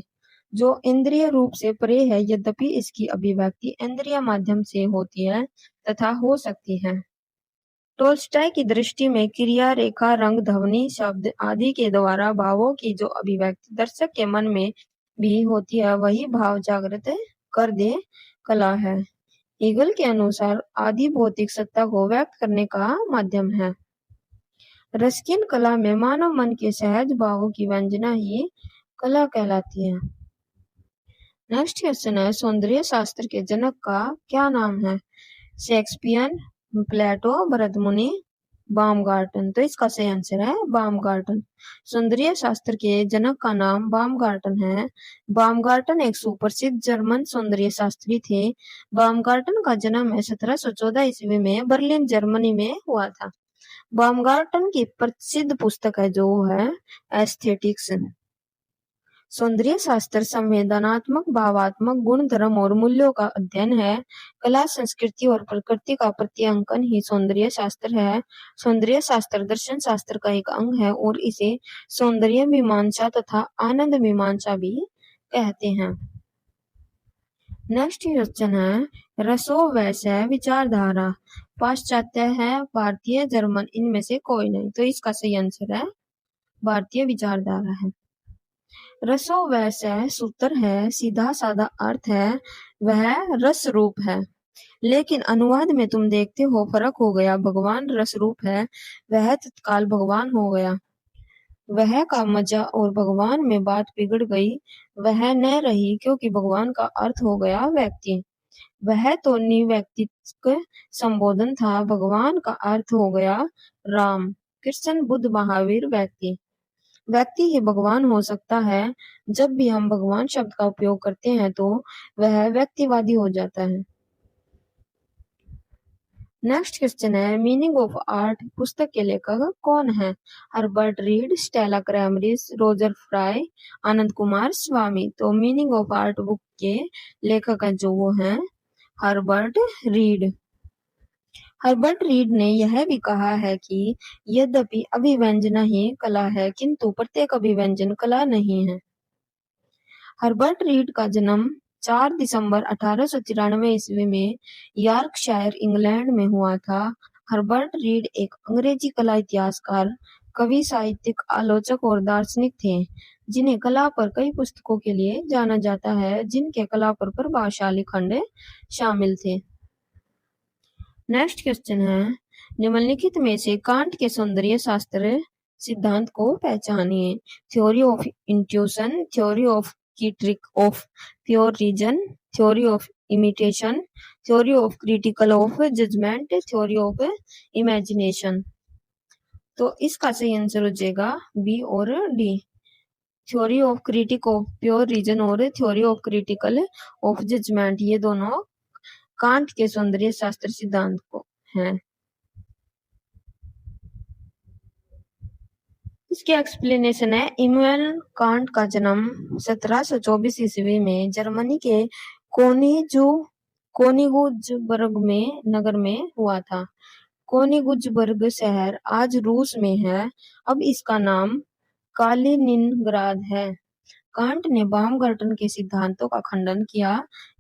जो इंद्रिय रूप से परे है, यद्यपि इसकी अभिव्यक्ति इंद्रिय माध्यम से होती है तथा हो सकती है। टोल्स्टॉय की दृष्टि में क्रिया, रेखा, रंग, ध्वनि, शब्द आदि के द्वारा भावों की जो अभिव्यक्ति दर्शक के मन में भी होती है, वही भाव जागृत कर दे कला है। हीगल के अनुसार आदि भौतिक सत्ता को व्यक्त करने का माध्यम है। रस्किन कला में मानव मन के सहज भावों की व्यंजना ही कला कहलाती है। नेक्स्ट क्वेश्चन है, सौंदर्य शास्त्र के जनक का क्या नाम है? शेक्सपियर, प्लेटो, भरत मुनि, बामगार्टन। तो इसका सही आंसर है बामगार्टन। सौंदर्य शास्त्र के जनक का नाम बामगार्टन है। बामगार्टन एक सुप्रसिद्ध जर्मन सौंदर्य शास्त्री थे। बामगार्टन का जन्म 1714 ईस्वी में बर्लिन, जर्मनी में हुआ था। बामगार्टन की प्रसिद्ध पुस्तक है जो है एस्थेटिक्स। सौंदर्य शास्त्र संवेदनात्मक, भावात्मक गुण, धर्म और मूल्यों का अध्ययन है। कला, संस्कृति और प्रकृति का प्रत्यांकन ही सौंदर्य शास्त्र है। सौंदर्य शास्त्र दर्शन शास्त्र का एक अंग है और इसे सौंदर्य मीमांसा तथा आनंद मीमांसा भी कहते हैं। नेक्स्ट क्वेश्चन है, रसो वैसे विचारधारा पाश्चात्य है, भारतीय, जर्मन, इनमें से कोई नहीं। तो इसका सही आंसर है भारतीय विचारधारा है। रसो वैसे सूत्र है, सीधा साधा अर्थ है, वह रस रूप है। लेकिन अनुवाद में तुम देखते हो फर्क हो गया। भगवान रस रूप है, वह तत्काल भगवान हो गया। वह का मजा और भगवान में बात बिगड़ गई, वह न रही, क्योंकि भगवान का अर्थ हो गया व्यक्ति। वह तो निव्यक्तिक संबोधन था, भगवान का अर्थ हो गया राम, कृष्ण, बुद्ध, महावीर। व्यक्ति ही भगवान हो सकता है। जब भी हम भगवान शब्द का उपयोग करते हैं तो वह व्यक्तिवादी हो जाता है। नेक्स्ट क्वेश्चन है, मीनिंग ऑफ आर्ट पुस्तक के लेखक कौन है? Herbert Read, Stella Kramrisch, Roger Fry, Ananda Coomaraswamy. तो मीनिंग ऑफ आर्ट बुक के लेखक है जो वो है हर्बर्ट रीड। हर्बर्ट रीड ने यह भी कहा है कि यद्यपि अभिव्यंजना ही कला है, किंतु प्रत्येक अभिव्यंजन कला नहीं है। हर्बर्ट रीड का जन्म 4 दिसंबर 1893 ईस्वी में यॉर्कशायर, इंग्लैंड में हुआ था। हर्बर्ट रीड एक अंग्रेजी कला इतिहासकार, कवि, साहित्यिक, आलोचक और दार्शनिक थे, जिन्हें कला पर कई पुस्तकों के लिए जाना जाता है, जिनके कला पर प्रभावशाली खंड शामिल थे। नेक्स्ट क्वेश्चन है, निम्नलिखित में से कांट के सौंदर्य शास्त्र सिद्धांत को पहचानिए। Theory of intuition, theory of critique of pure reason, theory of imitation, theory of critical of judgement, theory of imagination. तो इसका सही आंसर हो जाएगा बी और D, theory of critique of pure reason और theory of critical of judgement. ये दोनों can't के सौंदर्य शास्त्र सिद्धांत को हैं। इसके एक्सप्लेनेशन है, इमैनुअल कांट का जन्म 1724 ईस्वी में जर्मनी के कोनिगुजबर्ग में नगर में हुआ था। कोनिगुजबर्ग शहर आज रूस में है। अब इसका नाम कालिनिनग्राद है। कांट ने बामगार्टन के सिद्धांतों का खंडन किया।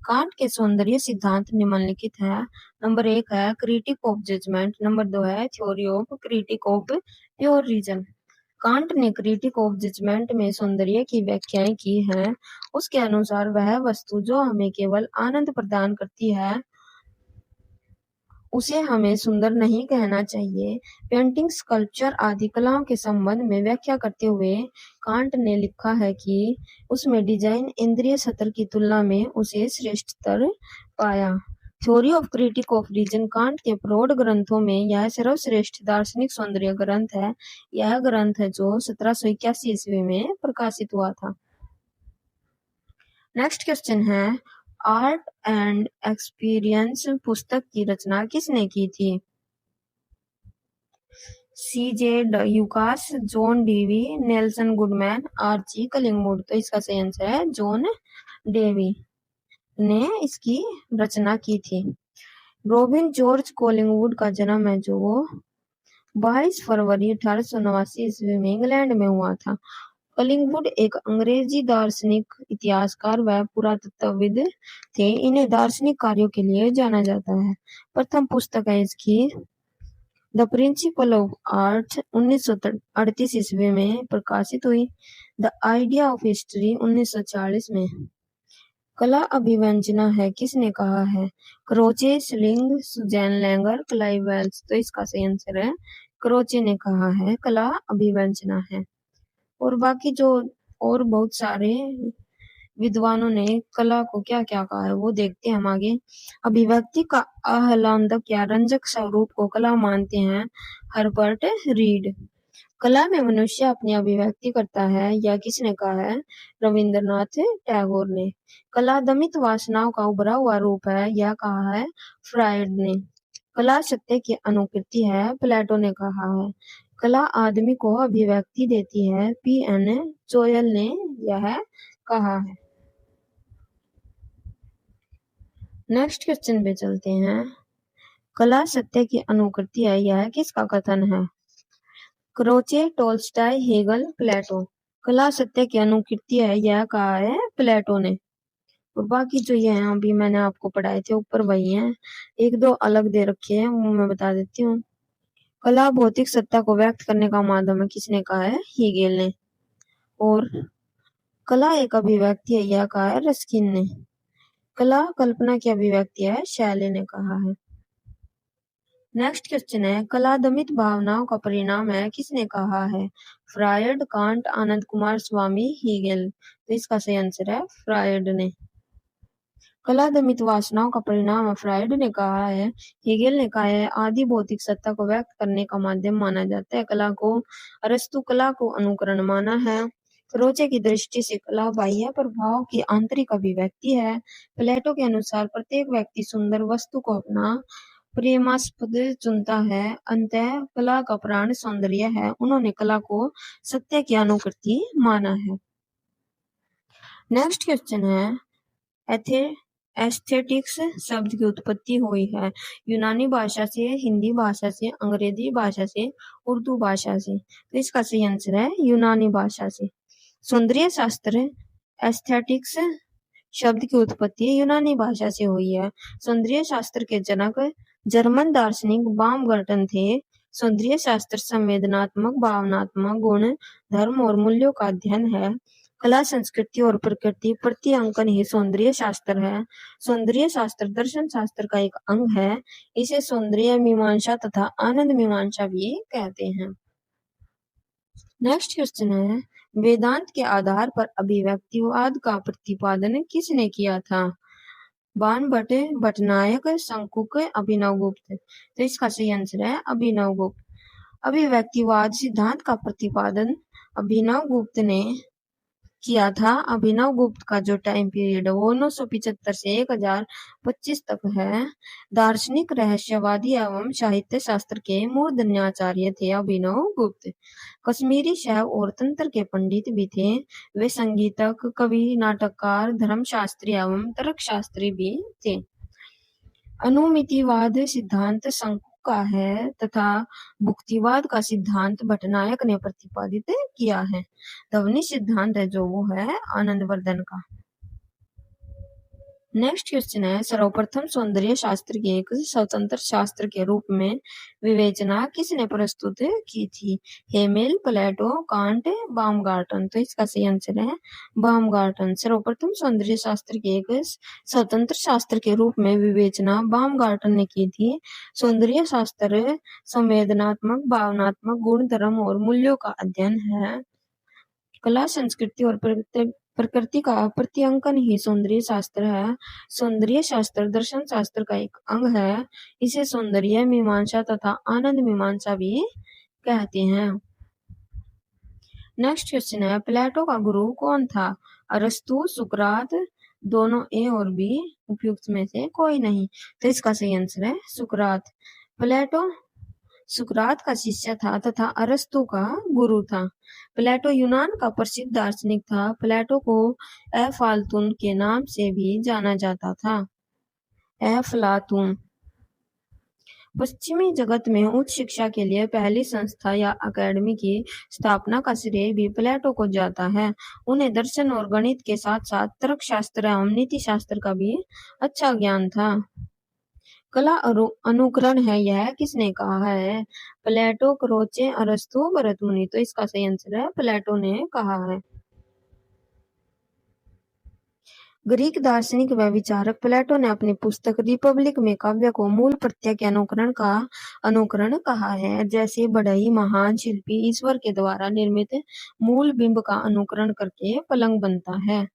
कांट के सौंदर्य सिद्धांत निम्नलिखित है। नंबर 1 है क्रिटिक ऑफ जजमेंट, नंबर 2 है theory of critique of pure reason. Kant ने क्रिटिक ऑफ जजमेंट में सौंदर्य की व्याख्याएं की हैं। उसके अनुसार वह वस्तु जो हमें केवल आनंद प्रदान करती है उसे हमें सुंदर नहीं कहना चाहिए। पेंटिंग, स्कल्पचर आदि कलाओं के संबंध में व्याख्या करते हुए कांट ने लिखा है कि उसमें डिजाइन इंद्रिय सत्र की तुलना में उसे श्रेष्ठतर पाया। Theory of critique of reason Kant के प्रौढ़ ग्रंथों में यह सर्वश्रेष्ठ दार्शनिक सौंदर्य ग्रंथ है। यह ग्रंथ है जो 1781 ईस्वी में प्रकाशित हुआ था। नेक्स्ट क्वेश्चन है, आर्ट एंड एक्सपीरियंस पुस्तक की रचना किसने की थी? C.J. Ducasse, John Dewey, Nelson Goodman, R G Collingwood. तो इसका सही आंसर है जॉन डेवी ने इसकी रचना की थी। रॉबिन जॉर्ज कॉलिंगवुड का जन्म है जो 22 फरवरी 1889 ईस्वी में इंग्लैंड में हुआ था। कलिंगवुड एक अंग्रेजी दार्शनिक, इतिहासकार व पुरातत्वविद थे। इन्हें दार्शनिक कार्यों के लिए जाना जाता है। प्रथम पुस्तक है इसकी द प्रिंसिपल ऑफ आर्ट 1938 ईस्वी में प्रकाशित हुई। द आइडिया ऑफ हिस्ट्री 1940 में। कला अभिव्यंजना है किसने कहा है? क्रोचे, स्लिंग, सुजैन लैंगर, क्लाइव वेल्स। तो इसका सही आंसर है क्रोचे ने कहा है कला अभिव्यंजना है। और बाकी जो और बहुत सारे विद्वानों ने कला को क्या क्या कहा है वो देखते हैं हम आगे। अभिव्यक्ति का आह्लादक या रंजक स्वरूप को कला मानते हैं हर्बर्ट रीड। कला में मनुष्य अपनी अभिव्यक्ति करता है या किसने कहा है? रविंद्रनाथ टैगोर ने। कला दमित वासनाओं का उभरा हुआ रूप है यह कहा है फ्रायड ने। कला सत्य की अनुकृति है प्लेटो ने कहा है। कला आदमी को अभिव्यक्ति देती है P.N. चोयल ने यह कहा है। नेक्स्ट क्वेश्चन पे चलते हैं। कला सत्य की अनुकृति है यह किसका कथन है? क्रोचे, टोल्स्टॉय, हेगल, प्लेटो। कला सत्य की अनुकृति है यह कहा है प्लेटो ने। और बाकी जो ये हैं अभी मैंने आपको पढ़ाए थे ऊपर वही हैं, एक दो अलग दे रखे हैं वो मैं बता देती हूँ। कला भौतिक सत्ता को व्यक्त करने का माध्यम है किसने कहा है? हीगेल ने। और कला एक अभिव्यक्ति है यह कहा है रस्किन ने। कला कल्पना की अभिव्यक्ति है शैले ने कहा है। नेक्स्ट क्वेश्चन है, कला दमित भावनाओं का परिणाम है किसने कहा है? Freud, Kant, Ananda Coomaraswamy, Hegel. तो इसका सही आंसर है फ्रायड ने। कला दमित वासनाओं का परिणाम फ्रायड ने कहा है। हेगेल ने कहा है आदि भौतिक सत्ता को व्यक्त करने का माध्यम माना जाता है कला को। अरस्तु कला को अनुकरण माना है। क्रोचे की दृष्टि से कला बाह्य प्रभाव की आंतरिक अभिव्यक्ति है। प्लेटो के अनुसार प्रत्येक व्यक्ति सुंदर वस्तु को अपना प्रेमास्पद चुनता है। अंततः कला का प्राण सौंदर्य है। उन्होंने कला को सत्य की अनुकृति माना है। नेक्स्ट क्वेश्चन है, एस्थेटिक्स शब्द की उत्पत्ति हुई है यूनानी भाषा से, हिंदी भाषा से, अंग्रेजी भाषा से, उर्दू भाषा से। तो इसका सही आंसर है यूनानी भाषा से। सौंदर्य शास्त्र एस्थेटिक्स शब्द की उत्पत्ति यूनानी भाषा से हुई है। सौंदर्य शास्त्र के जनक जर्मन दार्शनिक बामगर्टन थे। सौंदर्य शास्त्र संवेदनात्मक, भावनात्मक गुण, धर्म और मूल्यों का अध्ययन है। कला, संस्कृति और प्रकृति प्रति अंकन ही सौंदर्य शास्त्र है। सौंदर्य शास्त्र दर्शन शास्त्र का एक अंग है। इसे सौंदर्य मीमांसा तथा आनंद मीमांसा भी कहते हैं। नेक्स्ट क्वेश्चन है, वेदांत के आधार पर अभिव्यक्तिवाद का प्रतिपादन किसने किया था? बाणभट्ट, भट्टनायक, शंकुक, अभिनवगुप्त। तो इसका सही आंसर है अभिनवगुप्त। अभिव्यक्तिवाद सिद्धांत का प्रतिपादन अभिनवगुप्त ने किया था। अभिनवगुप्त का जो टाइम पीरियड है वो 975 से 1025 तक है। दार्शनिक, रहस्यवादी एवं साहित्य शास्त्र के मूर्धन्याचार्य थे अभिनवगुप्त। कश्मीरी शैव और तंत्र के पंडित भी थे। वे संगीतक, कवि, नाटककार, धर्मशास्त्री एवं तर्कशास्त्री भी थे। अनुमितिवाद सिद्धांत शंकु का है तथा भुक्तिवाद का सिद्धांत भट्टनायक ने प्रतिपादित किया है। ध्वनि सिद्धांत है जो वो है आनंदवर्धन का। नेक्स्ट क्वेश्चन है, सर्वप्रथम सौंदर्य शास्त्र की एक स्वतंत्र शास्त्र के रूप में विवेचना किसने प्रस्तुत की थी? Hegel, Plato, Kant, Baumgarten. तो इसका सही आंसर है बामगार्टन। सर्वप्रथम सौंदर्य शास्त्र के एक स्वतंत्र शास्त्र के रूप में विवेचना बामगार्टन ने की थी। सौंदर्य शास्त्र संवेदनात्मक, भावनात्मक गुण, धर्म और मूल्यों का अध्ययन है। कला, संस्कृति और प्रकृति का प्रत्यांकन ही सौंदर्य शास्त्र है। सौंदर्य शास्त्र दर्शन शास्त्र का एक अंग है। इसे सौंदर्य मीमांसा तथा आनंद मीमांसा भी कहते हैं। नेक्स्ट क्वेश्चन है, प्लेटो का गुरु कौन था? अरस्तु, सुकरात, दोनों ए और बी, उपयुक्त में से कोई नहीं। तो इसका सही आंसर है सुकरात। प्लेटो सुकरात का शिष्य था तथा अरस्तु का गुरु था। प्लेटो यूनान का प्रसिद्ध दार्शनिक था। प्लेटो को अफलातून के नाम से भी जाना जाता था। अफलातून। पश्चिमी जगत में उच्च शिक्षा के लिए पहली संस्था या अकेडमी की स्थापना का श्रेय भी प्लेटो को जाता है। उन्हें दर्शन और गणित के साथ साथ तर्कशास्त्र एवं नीति शास्त्र का भी अच्छा ज्ञान था। कला अनुकरण है, यह किसने कहा है? प्लेटो, क्रोचे, अरस्तु, भरत मुनि। तो इसका सही आंसर है प्लेटो ने कहा है। ग्रीक दार्शनिक व विचारक प्लेटो ने अपनी पुस्तक रिपब्लिक में काव्य को मूल प्रत्यय के अनुकरण का अनुकरण कहा है। जैसे बढ़ई महान शिल्पी ईश्वर के द्वारा निर्मित मूल बिंब का अनुकरण करके पलंग बनता है।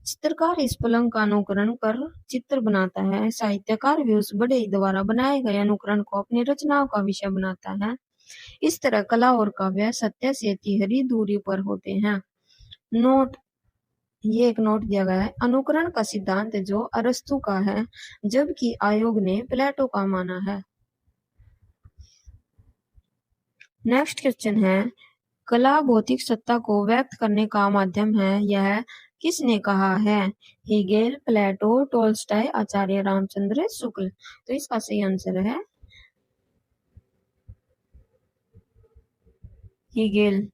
चित्रकार इस पलंग का अनुकरण कर चित्र बनाता है। साहित्यकार भी उस बढ़ई द्वारा बनाए गए अनुकरण को अपनी रचनाओं का विषय बनाता है। इस तरह कला और काव्य सत्य से तिहरी दूरी पर होते हैं। नोट, ये एक नोट दिया गया है। अनुकरण का सिद्धांत जो अरस्तु का है, जबकि आयोग ने प्लेटो का माना है। नेक्स्ट क्वेश्चन है, कला भौतिक सत्ता को व्यक्त करने का माध्यम है, यह किसने कहा है? हेगेल, प्लेटो, टोल्स्टॉय, आचार्य रामचंद्र शुक्ल। तो इसका सही आंसर है हेगेल।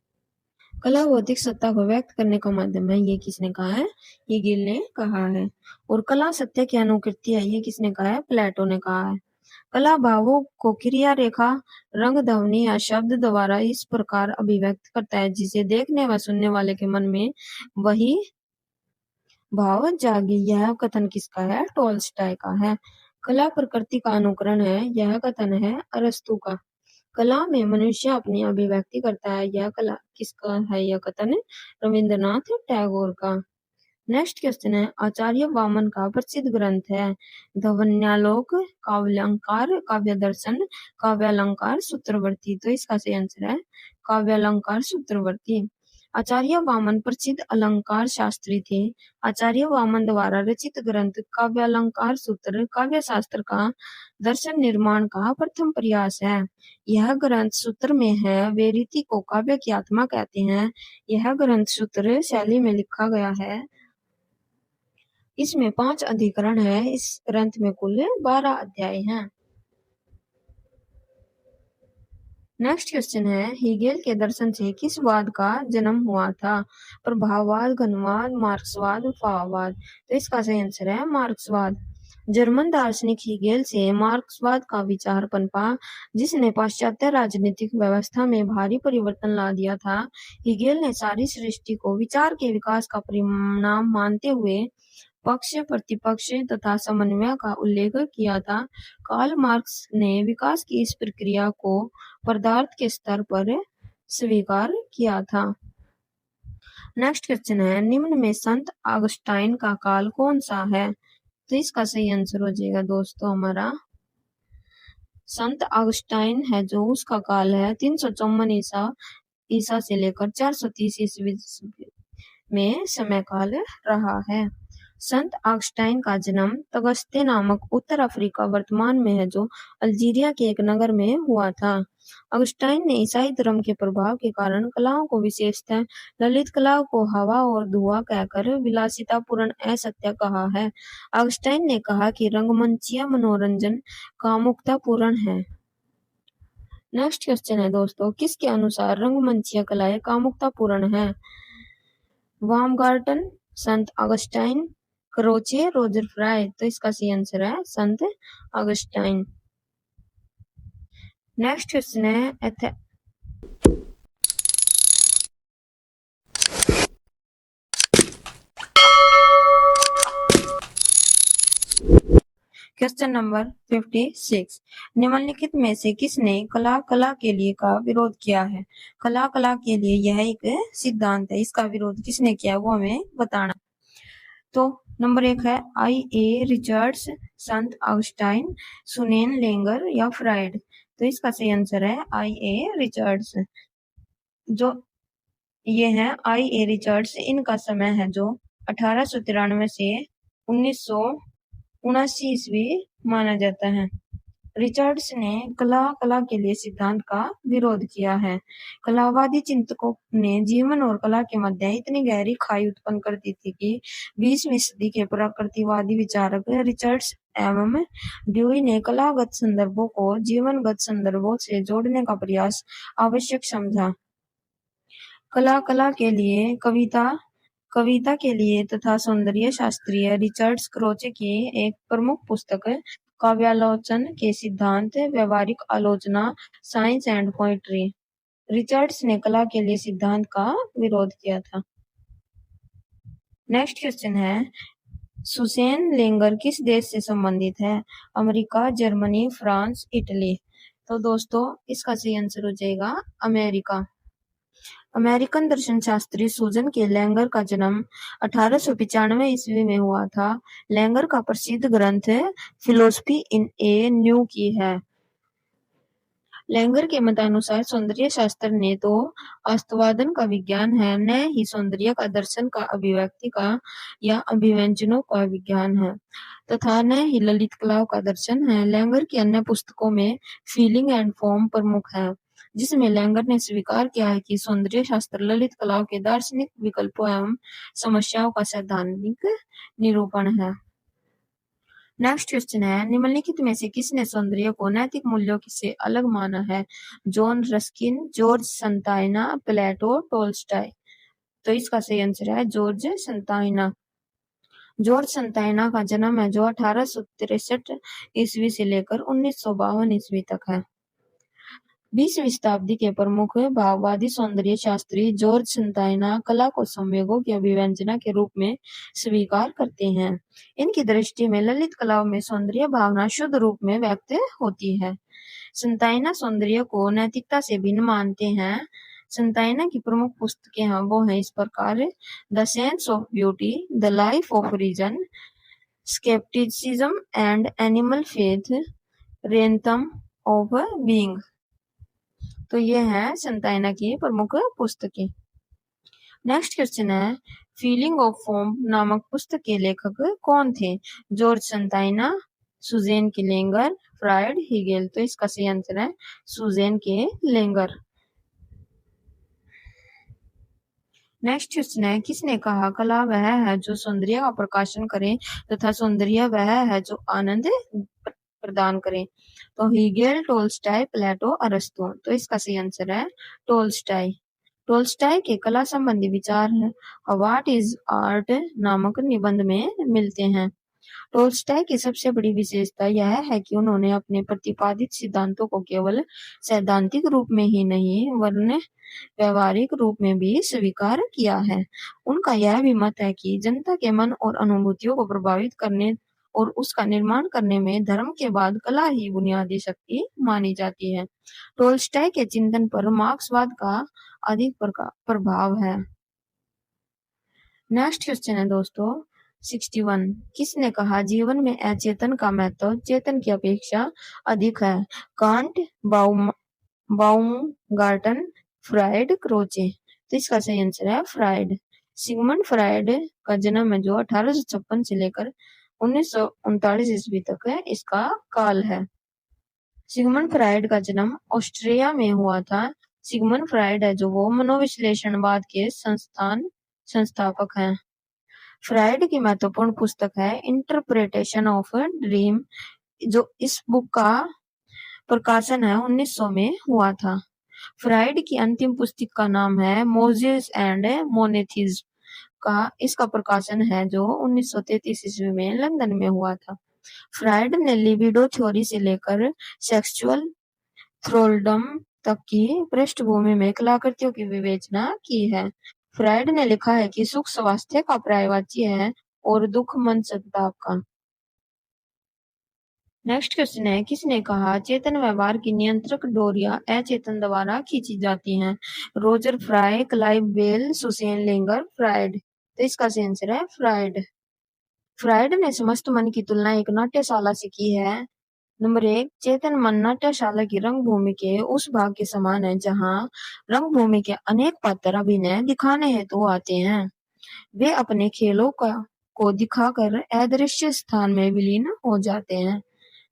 कला भौतिक सत्ता को व्यक्त करने का माध्यम है, ये किसने कहा है? हेगेल ने कहा है। और कला सत्य की अनुकृति है, ये किसने कहा है? प्लेटो ने कहा है। कला भावों को क्रिया रेखा, रंग, ध्वनि या शब्द द्वारा इस प्रकार अभिव्यक्त करता है जिसे देखने व सुनने वाले के मन में वही भाव जागे। यह कथन किसका है? टोल्स्टॉय का है। कला प्रकृति का अनुकरण है, यह कथन है अरस्तु का। कला में मनुष्य अपनी अभिव्यक्ति करता है, यह कला किसका है? यह कथन रविंद्रनाथ टैगोर का। नेक्स्ट क्वेश्चन है, आचार्य वामन का प्रसिद्ध ग्रंथ है ध्वन्यालोक, काव्यालंकार, काव्य दर्शन, काव्यालंकार, सूत्रवर्ती। तो इसका सही आंसर है काव्यालंकार सूत्रवर्ती। आचार्य वामन प्रसिद्ध अलंकार शास्त्री थे। आचार्य वामन द्वारा रचित ग्रंथ काव्यालंकार सूत्र काव्य शास्त्र का दर्शन निर्माण का प्रथम प्रयास है। यह ग्रंथ सूत्र में है। वे रीति को काव्य की आत्मा कहते हैं। यह ग्रंथ सूत्र शैली में लिखा गया है। इसमें 5 अधिकरण है। इस ग्रंथ में कुल 12 अध्याय हैं। नेक्स्ट क्वेश्चन है, हेगेल के दर्शन से किस वाद का जन्म हुआ था? प्रभाववाद, घनवाद, मार्क्सवाद, फाववाद। तो इसका सही आंसर है मार्क्सवाद। जर्मन दार्शनिक हेगेल से मार्क्सवाद का विचार पनपा, जिसने पाश्चात्य राजनीतिक व्यवस्था में भारी परिवर्तन ला दिया था। हेगेल ने सारी सृष्टि को विचार के विकास का परिणाम मानते हुए पक्ष, प्रतिपक्ष तथा समन्वय का उल्लेख किया था। कार्ल मार्क्स ने विकास की इस प्रक्रिया को पदार्थ के स्तर पर स्वीकार किया था। नेक्स्ट क्वेश्चन है, निम्न में संत ऑगस्टाइन का काल कौन सा है? तो इसका सही आंसर हो जाएगा दोस्तों हमारा संत ऑगस्टाइन है, जो उसका काल है 354 ईसा से लेकर 430 ईस्वी में समय काल रहा है। संत ऑगस्टाइन का जन्म तगस्ते नामक उत्तर अफ्रीका वर्तमान में है, जो अल्जीरिया के एक नगर में हुआ था। ऑगस्टाइन ने ईसाई धर्म के प्रभाव के कारण कलाओं को, विशेषतः ललित कला को हवा और धुआं कहकर विलासितापूर्ण असत्य कहा है। ऑगस्टाइन ने कहा कि रंगमंचीय मनोरंजन कामुकतापूर्ण है। नेक्स्ट क्वेश्चन है दोस्तों, किसके अनुसार रंगमंचीय कलाएं कामुकतापूर्ण है? बामगार्टन, संत ऑगस्टाइन, क्रोचे, रोजर फ्राई। तो इसका सही आंसर है संत ऑगस्टाइन। नेक्स्ट क्वेश्चन है क्वेश्चन नंबर 56। निम्नलिखित में से किसने कला के लिए का विरोध किया है? कला के लिए यह एक सिद्धांत है, इसका विरोध किसने किया वो हमें बताना। तो नंबर 1 है I.A. रिचर्ड्स, संत ऑगस्टाइन, सुनेन लेंगर या फ्राइड। तो इसका सही आंसर है I.A. रिचर्ड्स। जो ये है I.A. रिचर्ड्स, इनका समय है जो 1893 से 1979 ईस्वी माना जाता है। रिचर्ड्स ने कला के लिए सिद्धांत का विरोध किया है। कलावादी चिंतकों ने जीवन और कला के मध्य इतनी गहरी खाई उत्पन्न कर दी थी कि 20वीं सदी के प्रकृतिवादी विचारक रिचर्ड्स एवं ड्यूई ने कलागत संदर्भों को जीवनगत संदर्भों से जोड़ने का प्रयास आवश्यक समझा। कला के लिए कविता के लिए तथा सौंदर्य शास्त्रीय रिचर्ड्स क्रोचे की एक प्रमुख पुस्तक काव्यालोचन के सिद्धांत, व्यवहारिक आलोचना, साइंस एंड पोइट्री। रिचर्ड्स ने कला के लिए सिद्धांत का विरोध किया था। नेक्स्ट क्वेश्चन है सुसेन लेंगर किस देश से संबंधित है? America, Germany, France, Italy. तो दोस्तों इसका सही आंसर हो जाएगा अमेरिका। अमेरिकन दर्शन शास्त्री सुजन के लेंगर का जन्म 1895 ईस्वी में हुआ था। लेंगर का प्रसिद्ध ग्रंथ फिलोसफी इन ए न्यू की है। लेंगर के मतानुसार सौंदर्य शास्त्र ने तो अस्तवादन का विज्ञान है, न ही सौंदर्य का दर्शन का अभिव्यक्ति का या अभिव्यंजनों का विज्ञान है, तथा न ही ललित कलाओं का दर्शन है। लेंगर की अन्य पुस्तकों में फीलिंग एंड फॉर्म प्रमुख है, जिसमें लेंगर ने स्वीकार किया है कि सौंदर्य शास्त्र ललित कलाओं के दार्शनिक विकल्पों एवं समस्याओं का सैद्धांतिक निरूपण है। नेक्स्ट क्वेश्चन है निम्नलिखित में से किसने सौंदर्य को नैतिक मूल्यों से अलग माना है? जॉन रस्किन, जॉर्ज संताइना, प्लेटो, टोल्स्टॉय। तो इसका सही आंसर है जॉर्ज संताइना। जॉर्ज संताइना का जन्म है जो 1863 ईस्वी से लेकर 1952 ईस्वी तक है। 20वीं शताब्दी के प्रमुख भाववादी सौंदर्य शास्त्री जॉर्ज संताइना कला को संवेगों की अभिव्यंजना के रूप में स्वीकार करते हैं। इनकी दृष्टि में ललित कलाओं में सौंदर्य भावना शुद्ध रूप में व्यक्त होती है। संताइना सौंदर्य को नैतिकता से भिन्न मानते हैं। संताइना की प्रमुख पुस्तकें हैं वो हैं इस प्रकार: the sense of beauty, the life of reason, scepticism and animal faith, realms of being. तो ये है संताइना की प्रमुख पुस्तकें। नेक्स्ट क्वेश्चन है फीलिंग ऑफ फॉर्म नामक पुस्तक के लेखक कौन थे? जॉर्ज संताइना, सुजेन के लेंगर, फ्राइड, हीगेल। तो इसका सही आंसर है सुजेन के लेंगर। नेक्स्ट क्वेश्चन है किसने कहा कला वह है जो सौंदर्य का प्रकाशन करे तथा सौंदर्य वह है जो आनंद प्रदान करे? तो हीगेल, टोल्स्टॉय, प्लेटो, अरस्तु। तो इसका सही आंसर है टोल्स्टॉय। टोल्स्टॉय के कला संबंधी विचार व्हाट इज आर्ट नामक निबंध में मिलते हैं। टोल्स्टॉय की सबसे बड़ी विशेषता यह है कि उन्होंने अपने प्रतिपादित सिद्धांतों को केवल सैद्धांतिक रूप में ही नहीं वरन व्यवहारिक रूप में भी स्वीकार किया है। उनका यह भी मत है कि जनता के मन और अनुभूतियों को प्रभावित करने और उसका निर्माण करने में धर्म के बाद कला ही बुनियादी शक्ति मानी जाती है। टोल्स्टॉय के चिंतन पर मार्क्सवाद का अधिक प्रभाव है। नेक्स्ट क्वेश्चन है दोस्तों 61। किसने कहा जीवन में अचेतन का महत्व चेतन की अपेक्षा अधिक है? Kant, Baumgarten, Freud, Croce. तो इसका सही आंसर है फ्राइड। सिगमंड फ्राइड का जन्म है जो 1856 से लेकर 1939 ईस्वी तक है इसका काल है। सिगमंड फ्राइड का जन्म ऑस्ट्रिया में हुआ था। सिगमंड फ्राइड है जो वो मनोविश्लेषणवाद के संस्थापक हैं। फ्राइड की महत्वपूर्ण पुस्तक है इंटरप्रिटेशन ऑफ ड्रीम, जो इस बुक का प्रकाशन है 1900 में हुआ था। फ्राइड की अंतिम पुस्तक का नाम है मोजेस एंड मोनेथिज्म। का इसका प्रकाशन है जो 1933 ईस्वी में लंदन में हुआ था। फ्रायड ने लिबिडो थ्योरी से लेकर सेक्सुअल थ्रोल्डम तक की पृष्ठभूमि में कलाकृतियों की विवेचना की है। फ्रायड ने लिखा है कि सुख स्वास्थ्य का पर्यायवाची है और दुख मन संताप का। नेक्स्ट क्वेश्चन है, किसने कहा चेतन व्यवहार की नियंत्रक डोरियां अचेतन द्वारा खींची जाती हैं? Roger Fry, Clive Bell, Susanne Langer, Freud. तो इसका सही आंसर है फ्रायड। फ्रायड ने समस्त मन की तुलना एक नाट्यशाला से की है। नंबर 1, चेतन मन नाट्यशाला की रंगभूमि के उस भाग के समान है जहां रंगभूमि के अनेक पात्र अभिनय दिखाने हेतु आते हैं। वे अपने खेलों को दिखाकर अदृश्य स्थान में विलीन हो जाते हैं।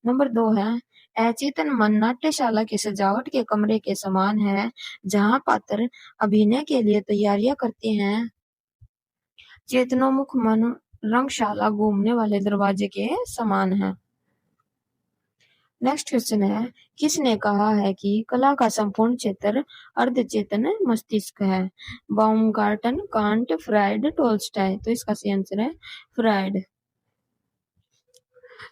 नंबर 2 है, अचेतन मन नाट्यशाला की सजावट के कमरे के समान है जहां पात्र अभिनय के लिए तैयारियां करते हैं। चेतनोन्मुख मन रंगशाला घूमने वाले दरवाजे के समान है। नेक्स्ट क्वेश्चन है, किसने कहा है कि कला का संपूर्ण क्षेत्र अर्धचेतन मस्तिष्क है? बाउमगार्टन, कांट, फ्रायड, टोल्स्टॉय। तो इसका सही आंसर है फ्रायड।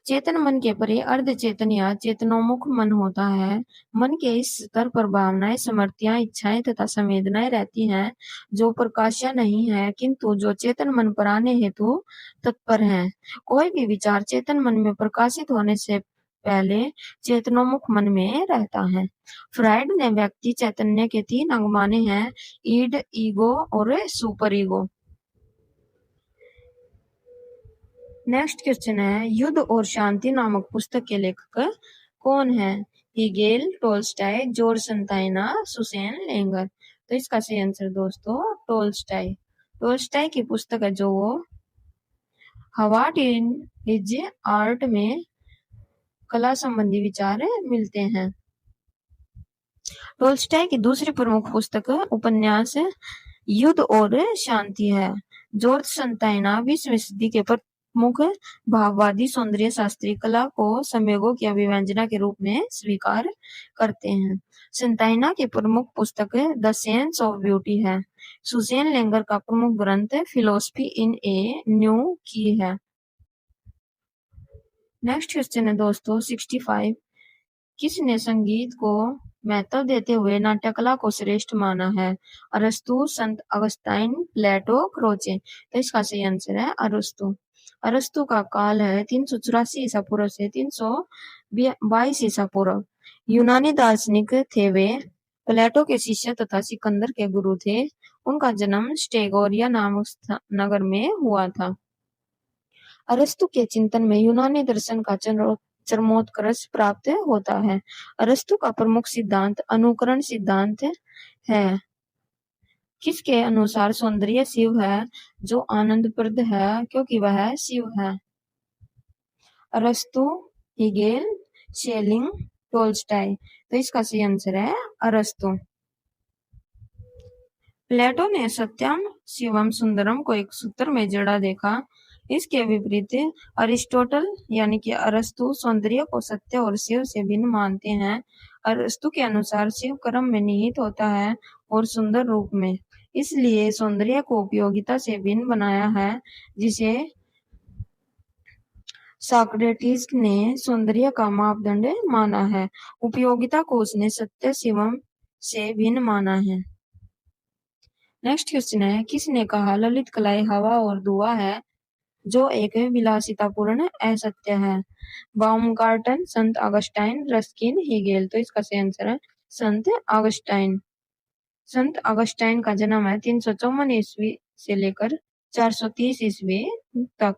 चेतन मन के परे अर्धचेतन या चेतनोन्मुख मन होता है। मन के इस स्तर पर भावनाएं, स्मृतियां, इच्छाएं तथा संवेदनाएं रहती हैं जो प्रकाश्य नहीं है किंतु जो चेतन मन पर आने हेतु तत्पर हैं। कोई भी विचार चेतन मन में प्रकाशित होने से पहले चेतनोन्मुख मन में रहता है। फ्रायड ने व्यक्ति चैतन्य के 3 अंग माने हैं, ईड, ईगो और सुपर ईगो। नेक्स्ट क्वेश्चन है, युद्ध और शांति नामक पुस्तक के लेखक कौन है? Hegel, Tolstoy, George Santayana, Susanne Langer. तो इसका सही आंसर दोस्तों टोल्स्टॉय। टोल्स्टॉय की पुस्तक है जो व्हाट इज आर्ट में कला संबंधी विचार मिलते हैं। टोल्स्टॉय की दूसरी प्रमुख पुस्तक उपन्यास युद्ध और शांति है। जॉर्ज संताइना 20वीं सदी के प्रमुख भाववादी सौंदर्य शास्त्री कला को संवेगों की अभिव्यंजना के रूप में स्वीकार करते हैं। संताइना की प्रमुख पुस्तक द सेंस ऑफ ब्यूटी है। सुसेन लेंगर का प्रमुख ग्रंथ फिलोसफी इन ए न्यू की है। नेक्स्ट क्वेश्चन है दोस्तों 65, किसने संगीत को महत्व देते हुए नाट्यकला को श्रेष्ठ माना है? अरस्तु, संत अगस्टाइन, प्लेटो, क्रोचे। तो इसका सही आंसर है अरस्तु। अरस्तु का काल है 384 ईसा पूर्व से 322 ईसा पूर्व। यूनानी दार्शनिक थे वे। प्लेटो के शिष्य तथा सिकंदर के गुरु थे। उनका जन्म स्टेगोरिया नामक नगर में हुआ था। अरस्तु के चिंतन में यूनानी दर्शन का चरमोत्कर्ष प्राप्त होता है। अरस्तु का प्रमुख सिद्धांत अनुकरण सिद्धांत है। किसके अनुसार सौंदर्य शिव है जो आनंदप्रद है क्योंकि वह शिव है? अरस्तु, हीगेल, शेलिंग, टोल्स्टॉय। तो इसका सही आंसर है अरस्तु। प्लेटो ने सत्यम शिवम सुंदरम को एक सूत्र में जड़ा देखा। इसके विपरीत अरिस्टोटल यानी कि अरस्तु सौंदर्य को सत्य और शिव से भिन्न मानते हैं। अरस्तु के अनुसार शिव कर्म में निहित होता है और सुंदर रूप में, इसलिए सौंदर्य को उपयोगिता से भिन्न बनाया है, जिसे सॉक्रेटिस ने सौंदर्य का मापदंड माना है। उपयोगिता को उसने सत्य शिवम से भिन्न माना है। नेक्स्ट क्वेश्चन है, किसने कहा ललित कलाएं हवा और धुआं है जो एक विलासितापूर्ण असत्य है? बाउमगार्टन, संत अगस्टाइन, रस्किन, हीगेल। तो इसका सही आंसर है संत अगस्टाइन। संत अगस्टाइन का जन्म है 354 ईस्वी से लेकर 430 ईस्वी तक।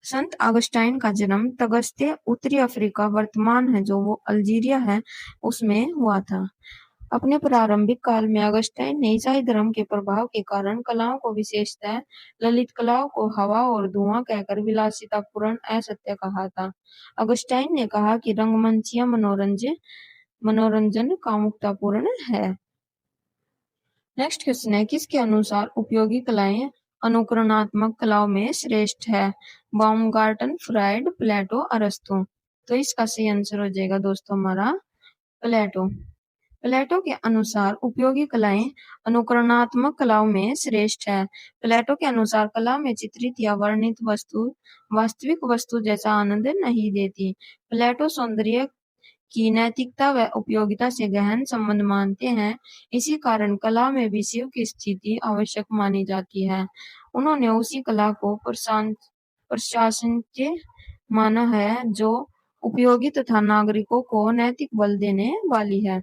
संत अगस्टाइन का जन्म तगस्ते, उत्तरी अफ्रीका वर्तमान है जो वो अल्जीरिया है उसमें हुआ था। अपने प्रारंभिक काल में अगस्टाइन ने ईसाई धर्म के प्रभाव के कारण कलाओं को विशेषतः ललित कलाओं को हवा और धुआं कहकर विलासितापूर्ण असत्य कहा था। अगस्टाइन ने कहा कि रंगमंचीय मनोरंजन कामुकतापूर्ण है। नेक्स्ट क्वेश्चन है, किसके अनुसार उपयोगी कलाएं अनुकरणात्मक कलाओं में श्रेष्ठ है? बाउमगार्टन, फ्रायड, प्लेटो, अरस्तु। तो इसका सही आंसर हो जाएगा दोस्तों हमारा प्लेटो। प्लेटो के अनुसार उपयोगी कलाएं अनुकरणात्मक कलाओं में श्रेष्ठ है। प्लेटो के अनुसार कला में चित्रित या वर्णित वस्तु वास्तविक वस्तु जैसा आनंद नहीं देती। प्लेटो सौंदर्य की नैतिकता व उपयोगिता से गहन संबंध मानते हैं। इसी कारण कला में भी शिव की स्थिति आवश्यक मानी जाती है। उन्होंने उसी कला को प्रशासनिक माना है जो उपयोगी तथा नागरिकों को नैतिक बल देने वाली है।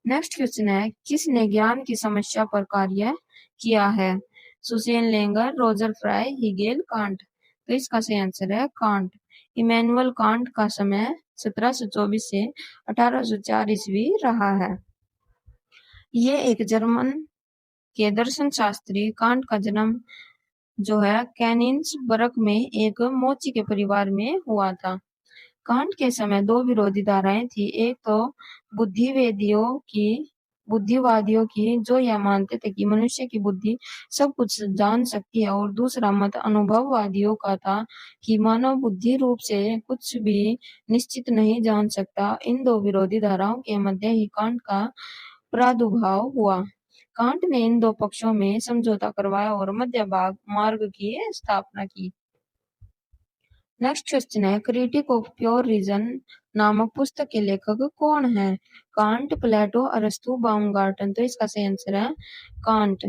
नेक्स्ट क्वेश्चन है, किसने ज्ञान की समस्या पर कार्य किया है? Sushen लेंगर, Roger fry, Hegel, can't. तो इसका सही आंसर है कांट। इमैनुअल कांट का समय 1724 से 1804 ईस्वी रहा है। ये एक जर्मन के दर्शन शास्त्री कांट का जन्म जो है कैनिन्सबर्ग में एक मोची के परिवार में हुआ था। कांट के समय दो विरोधी धाराएं थी। एक तो बुद्धिवादियों की जो यह मानते थे कि मनुष्य की बुद्धि सब कुछ जान सकती है, और दूसरा मत अनुभववादियों का था कि मानव बुद्धि रूप से कुछ भी निश्चित नहीं जान सकता। इन दो विरोधी धाराओं के मध्य ही कांट का प्रादुर्भाव हुआ। कांट ने इन दो पक्षों में समझौता करवाया और मध्य मार्ग की स्थापना की। नेक्स्ट क्वेश्चन है, क्रिटिक ऑफ प्योर रीजन नामक पुस्तक के लेखक कौन है? कांट, प्लेटो, अरस्तु, बाउमगार्टन। तो इसका सही आंसर है कांट।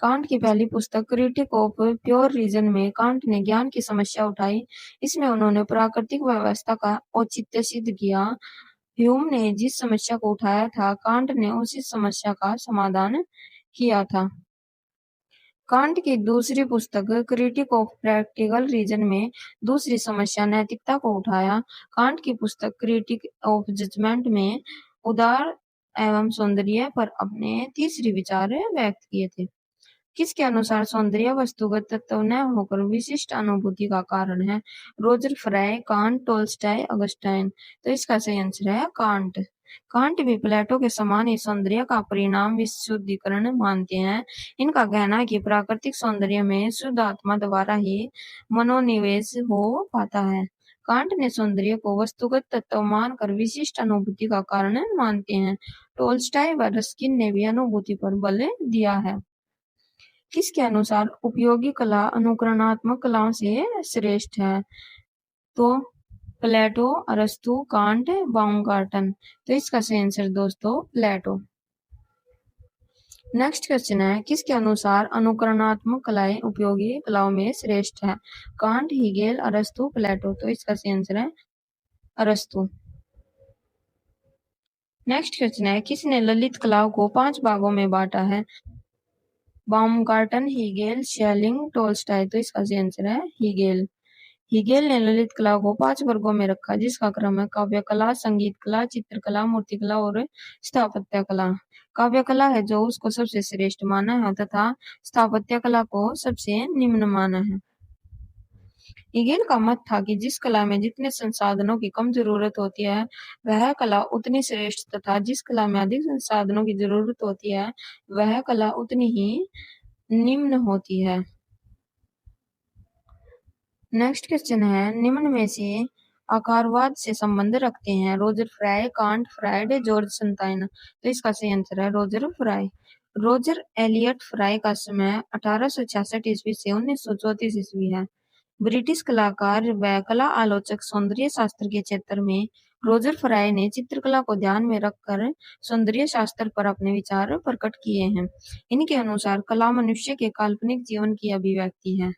कांट की पहली पुस्तक क्रिटिक ऑफ प्योर रीजन में कांट ने ज्ञान की समस्या उठाई। इसमें उन्होंने प्राकृतिक व्यवस्था का औचित्य सिद्ध किया। ह्यूम ने जिस समस्या को उठाया था, कांट ने उसी समस्या का समाधान किया था। कांट की दूसरी पुस्तक क्रिटिक ऑफ प्रैक्टिकल रीजन में दूसरी समस्या नैतिकता को उठाया। कांट की पुस्तक क्रिटिक ऑफ जजमेंट में उदार एवं सौंदर्य पर अपने तीसरी विचार व्यक्त किए थे। किसके अनुसार सौंदर्य वस्तुगत तत्व न होकर विशिष्ट अनुभूति का कारण है? Roger Fry, can't, Tolstoy, Augustine. तो इसका सही आंसर है कांट। कांट भी प्लेटो के समान ही सौंदर्य का परिणाम विशुद्धीकरण मानते हैं। इनका कहना है कि प्राकृतिक सौंदर्य में शुद्ध आत्मा द्वारा ही मनोनिवेश हो पाता है। कांट ने सौंदर्य को वस्तुगत तत्व मानकर विशिष्ट अनुभूति का कारण मानते हैं। टोल्स्टॉय व रस्किन ने भी अनुभूति पर बल दिया है। किसके अनुसार उपयोगी कला अनुकरणात्मक कलाओं से श्रेष्ठ है? तो प्लेटो, अरस्तु, कांट, बाउमगार्टन। तो इसका सही आंसर दोस्तों प्लेटो। नेक्स्ट क्वेश्चन है, किसके अनुसार अनुकरणात्मक कलाएं उपयोगी कलाओं में श्रेष्ठ है? कांट, हीगेल, अरस्तु, प्लेटो। तो इसका सही आंसर है अरस्तु। नेक्स्ट क्वेश्चन है, किसने ललित कलाओं को 5 भागों में बांटा है? बाउमगार्टन, हीगेल, शेलिंग, टोल्स्टॉय। तो इसका सही आंसर है हीगेल। हीगेल ने ललित कला को 5 वर्गों में रखा, जिसका क्रम है काव्य कला, संगीत कला, चित्रकला, मूर्तिकला और स्थापत्य कला। काव्य कला है जो उसको सबसे श्रेष्ठ माना है तथा स्थापत्य कला को सबसे निम्न माना है। हीगेल का मत था कि जिस कला में जितने संसाधनों की कम जरूरत होती है वह कला उतनी श्रेष्ठ तथा जिस कला में अधिक संसाधनों की जरूरत होती है वह कला उतनी ही निम्न होती है। नेक्स्ट क्वेश्चन है, निम्न में से आकारवाद से संबंध रखते हैं? Roger Fry, Kant, Freud, George Santayana. तो इसका सही आंसर है Roger Fry. Roger Eliot Fry का समय 1866 ईस्वी से 1934 ईस्वी है। ब्रिटिश कलाकार व कला आलोचक सौंदर्य शास्त्र के क्षेत्र में रोजर फ्राई ने चित्रकला को ध्यान में रखकर सौंदर्य शास्त्र पर अपने विचार प्रकट किए हैं। इनके अनुसार कला मनुष्य के काल्पनिक जीवन की अभिव्यक्ति है।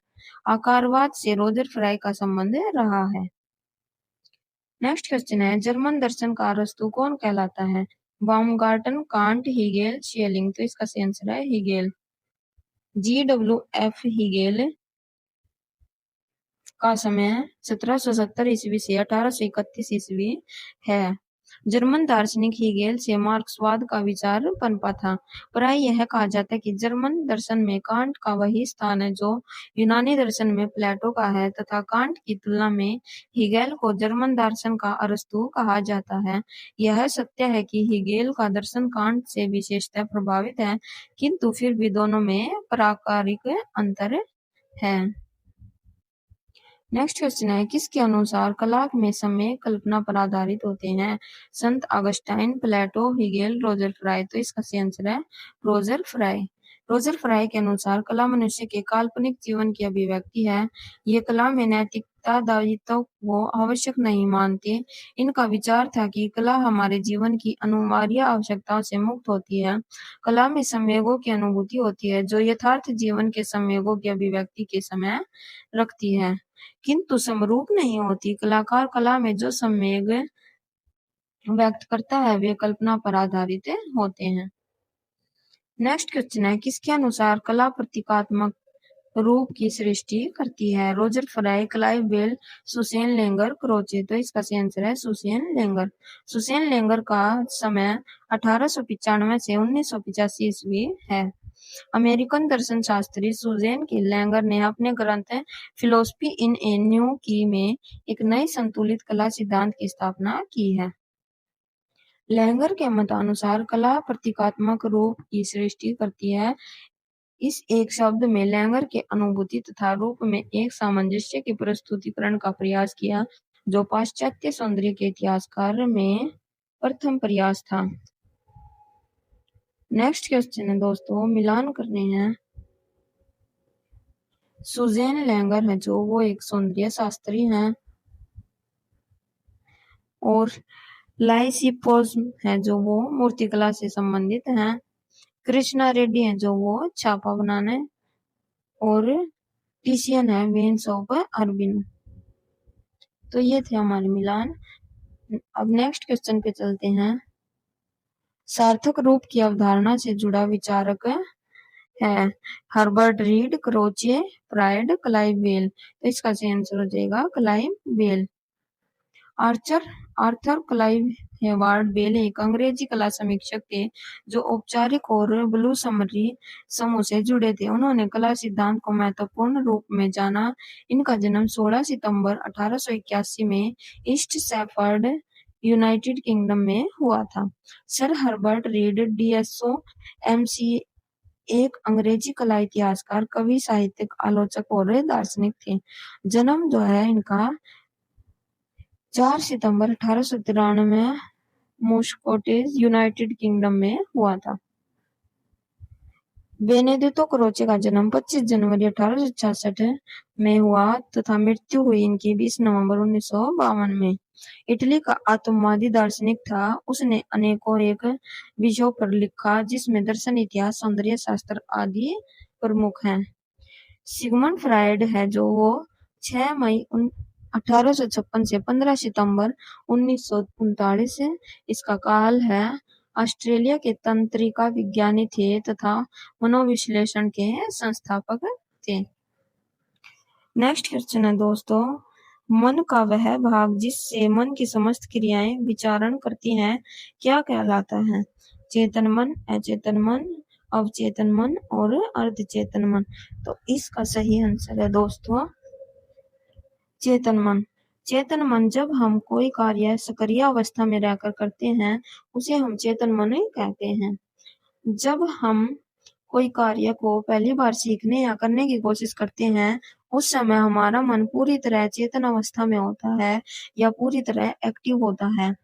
आकारवाद से रोजर फ्राई का संबंध रहा है। नेक्स्ट क्वेश्चन है, जर्मन दर्शन का अरस्तु कौन कहलाता है? बाउमगार्टन, कांट, हीगेल, शेलिंग। तो इसका सही आंसर है हीगेल। GWF हीगेल का समय 1770 ईस्वी से 1831 ईस्वी है। जर्मन दार्शनिक हीगेल से मार्क्सवाद का विचार पनपा था। प्राय यह कहा जाता है कि जर्मन दर्शन में कांट का वही स्थान है जो यूनानी दर्शन में प्लेटो का है तथा कांट की तुलना में हीगेल को जर्मन दर्शन का अरस्तु कहा जाता है। यह सत्य है कि हीगेल का दर्शन कांट से विशेषतः प्रभावित है, किंतु फिर भी दोनों में प्राकारिक अंतर है। नेक्स्ट क्वेश्चन है, किसके अनुसार कला में समय कल्पना पर आधारित होते हैं? संत अगस्टाइन, प्लेटो, हिगेल, रोजर फ्राई। तो इसका सही आंसर है रोजर फ्राई। रोजर फ्राई के अनुसार कला मनुष्य के काल्पनिक जीवन की अभिव्यक्ति है। ये कला में नैतिकता दायित्व को आवश्यक नहीं मानते। इनका विचार था कि कला हमारे जीवन की अनिवार्य आवश्यकताओं से मुक्त होती है। कला में संवेगों की अनुभूति होती है जो यथार्थ जीवन के संवेगों की अभिव्यक्ति के समय रखती है, किंतु समरूप नहीं होती। कलाकार कला में जो संवेग व्यक्त करता है वे कल्पना पर आधारित होते हैं। नेक्स्ट क्वेश्चन है, किसके अनुसार कला प्रतीकात्मक रूप की सृष्टि करती है? Roger Fry, Clive Bell, Susanne Langer, Croce. तो इसका सही आंसर है सुसेन लेंगर। सुसेन लेंगर का समय 1895 से 1985 ईस्वी है। अमेरिकन दर्शन शास्त्री सुजेन के लेंगर ने अपने ग्रंथ फिलोसफी इन ए न्यू की में एक नई संतुलित कला सिद्धांत की स्थापना की है। लेंगर के मतानुसार कला प्रतीकात्मक रूप की सृष्टि करती है। इस एक शब्द में लेंगर के अनुभूति तथा रूप में एक सामंजस्य के प्रस्तुतिकरण का प्रयास किया जो पाश्चात्य सौंदर्य के इतिहासकार में प्रथम प्रयास था। नेक्स्ट क्वेश्चन है दोस्तों, मिलान करने हैं। सुजेन लेंगर है जो वो एक सौंदर्य शास्त्री हैं, और लाइसिपोज्म है जो वो मूर्तिकला से संबंधित हैं। कृष्णा रेड्डी है जो वो छापा बनाने, और टिशियन है वेन्स ऑफ अरबिनो। तो ये थे हमारे मिलान। अब नेक्स्ट क्वेश्चन पे चलते हैं। सार्थक रूप की अवधारणा से जुड़ा विचारक है Herbert Read, Croce, Freud, Clive Bell. तो इसका सही आंसर हो जाएगा Clive Bell. Arthur Clive Heward Bell एक अंग्रेजी कला समीक्षक थे जो औपचारिक और ब्लू समरी समूह से जुड़े थे। उन्होंने कला सिद्धांत को महत्वपूर्ण रूप में जाना। इनका जन्म 16 सितंबर 1881 में ईस्ट सैफर्ड, यूनाइटेड किंगडम में हुआ था। Sir Herbert read DSO MC एक अंग्रेजी कला इतिहासकार, कवि, साहित्यिक, आलोचक और दार्शनिक थे। जन्म जो है इनका 4 सितंबर 1893 में मोस्कोटेज, यूनाइटेड किंगडम में हुआ था। बेनेडितो क्रोचे का जन्म 25 जनवरी 1866 में हुआ तथा मृत्यु हुई इनकी 20 नवंबर 1952 में। इटली का आत्मवादी दार्शनिक था। उसने अनेकों एक विषयों पर लिखा जिसमें दर्शन, इतिहास, सौंदर्य शास्त्र आदि प्रमुख हैं। सिगमंड फ्रायड है जो वो 6 मई 1856 से 15 सितंबर 1939 इसका काल है। ऑस्ट्रेलिया के तंत्रिका विज्ञानी थे तथा मनोविश्लेषण के संस्थापक थे। नेक्स्ट क्वेश्चन है दोस्तों, मन का वह भाग जिससे मन की समस्त क्रियाएं विचारण करती हैं क्या कहलाता है? चेतन मन, अचेतन मन, अवचेतन मन और अर्धचेतन मन। तो इसका सही आंसर है दोस्तों चेतन मन। चेतन मन जब हम कोई कार्य सक्रिय अवस्था में रहकर करते हैं उसे हम चेतन मन कहते हैं। जब हम कोई कार्य को पहली बार सीखने या करने की कोशिश करते हैं उस समय हमारा मन पूरी तरह चेतन अवस्था में होता है या पूरी तरह एक्टिव होता है।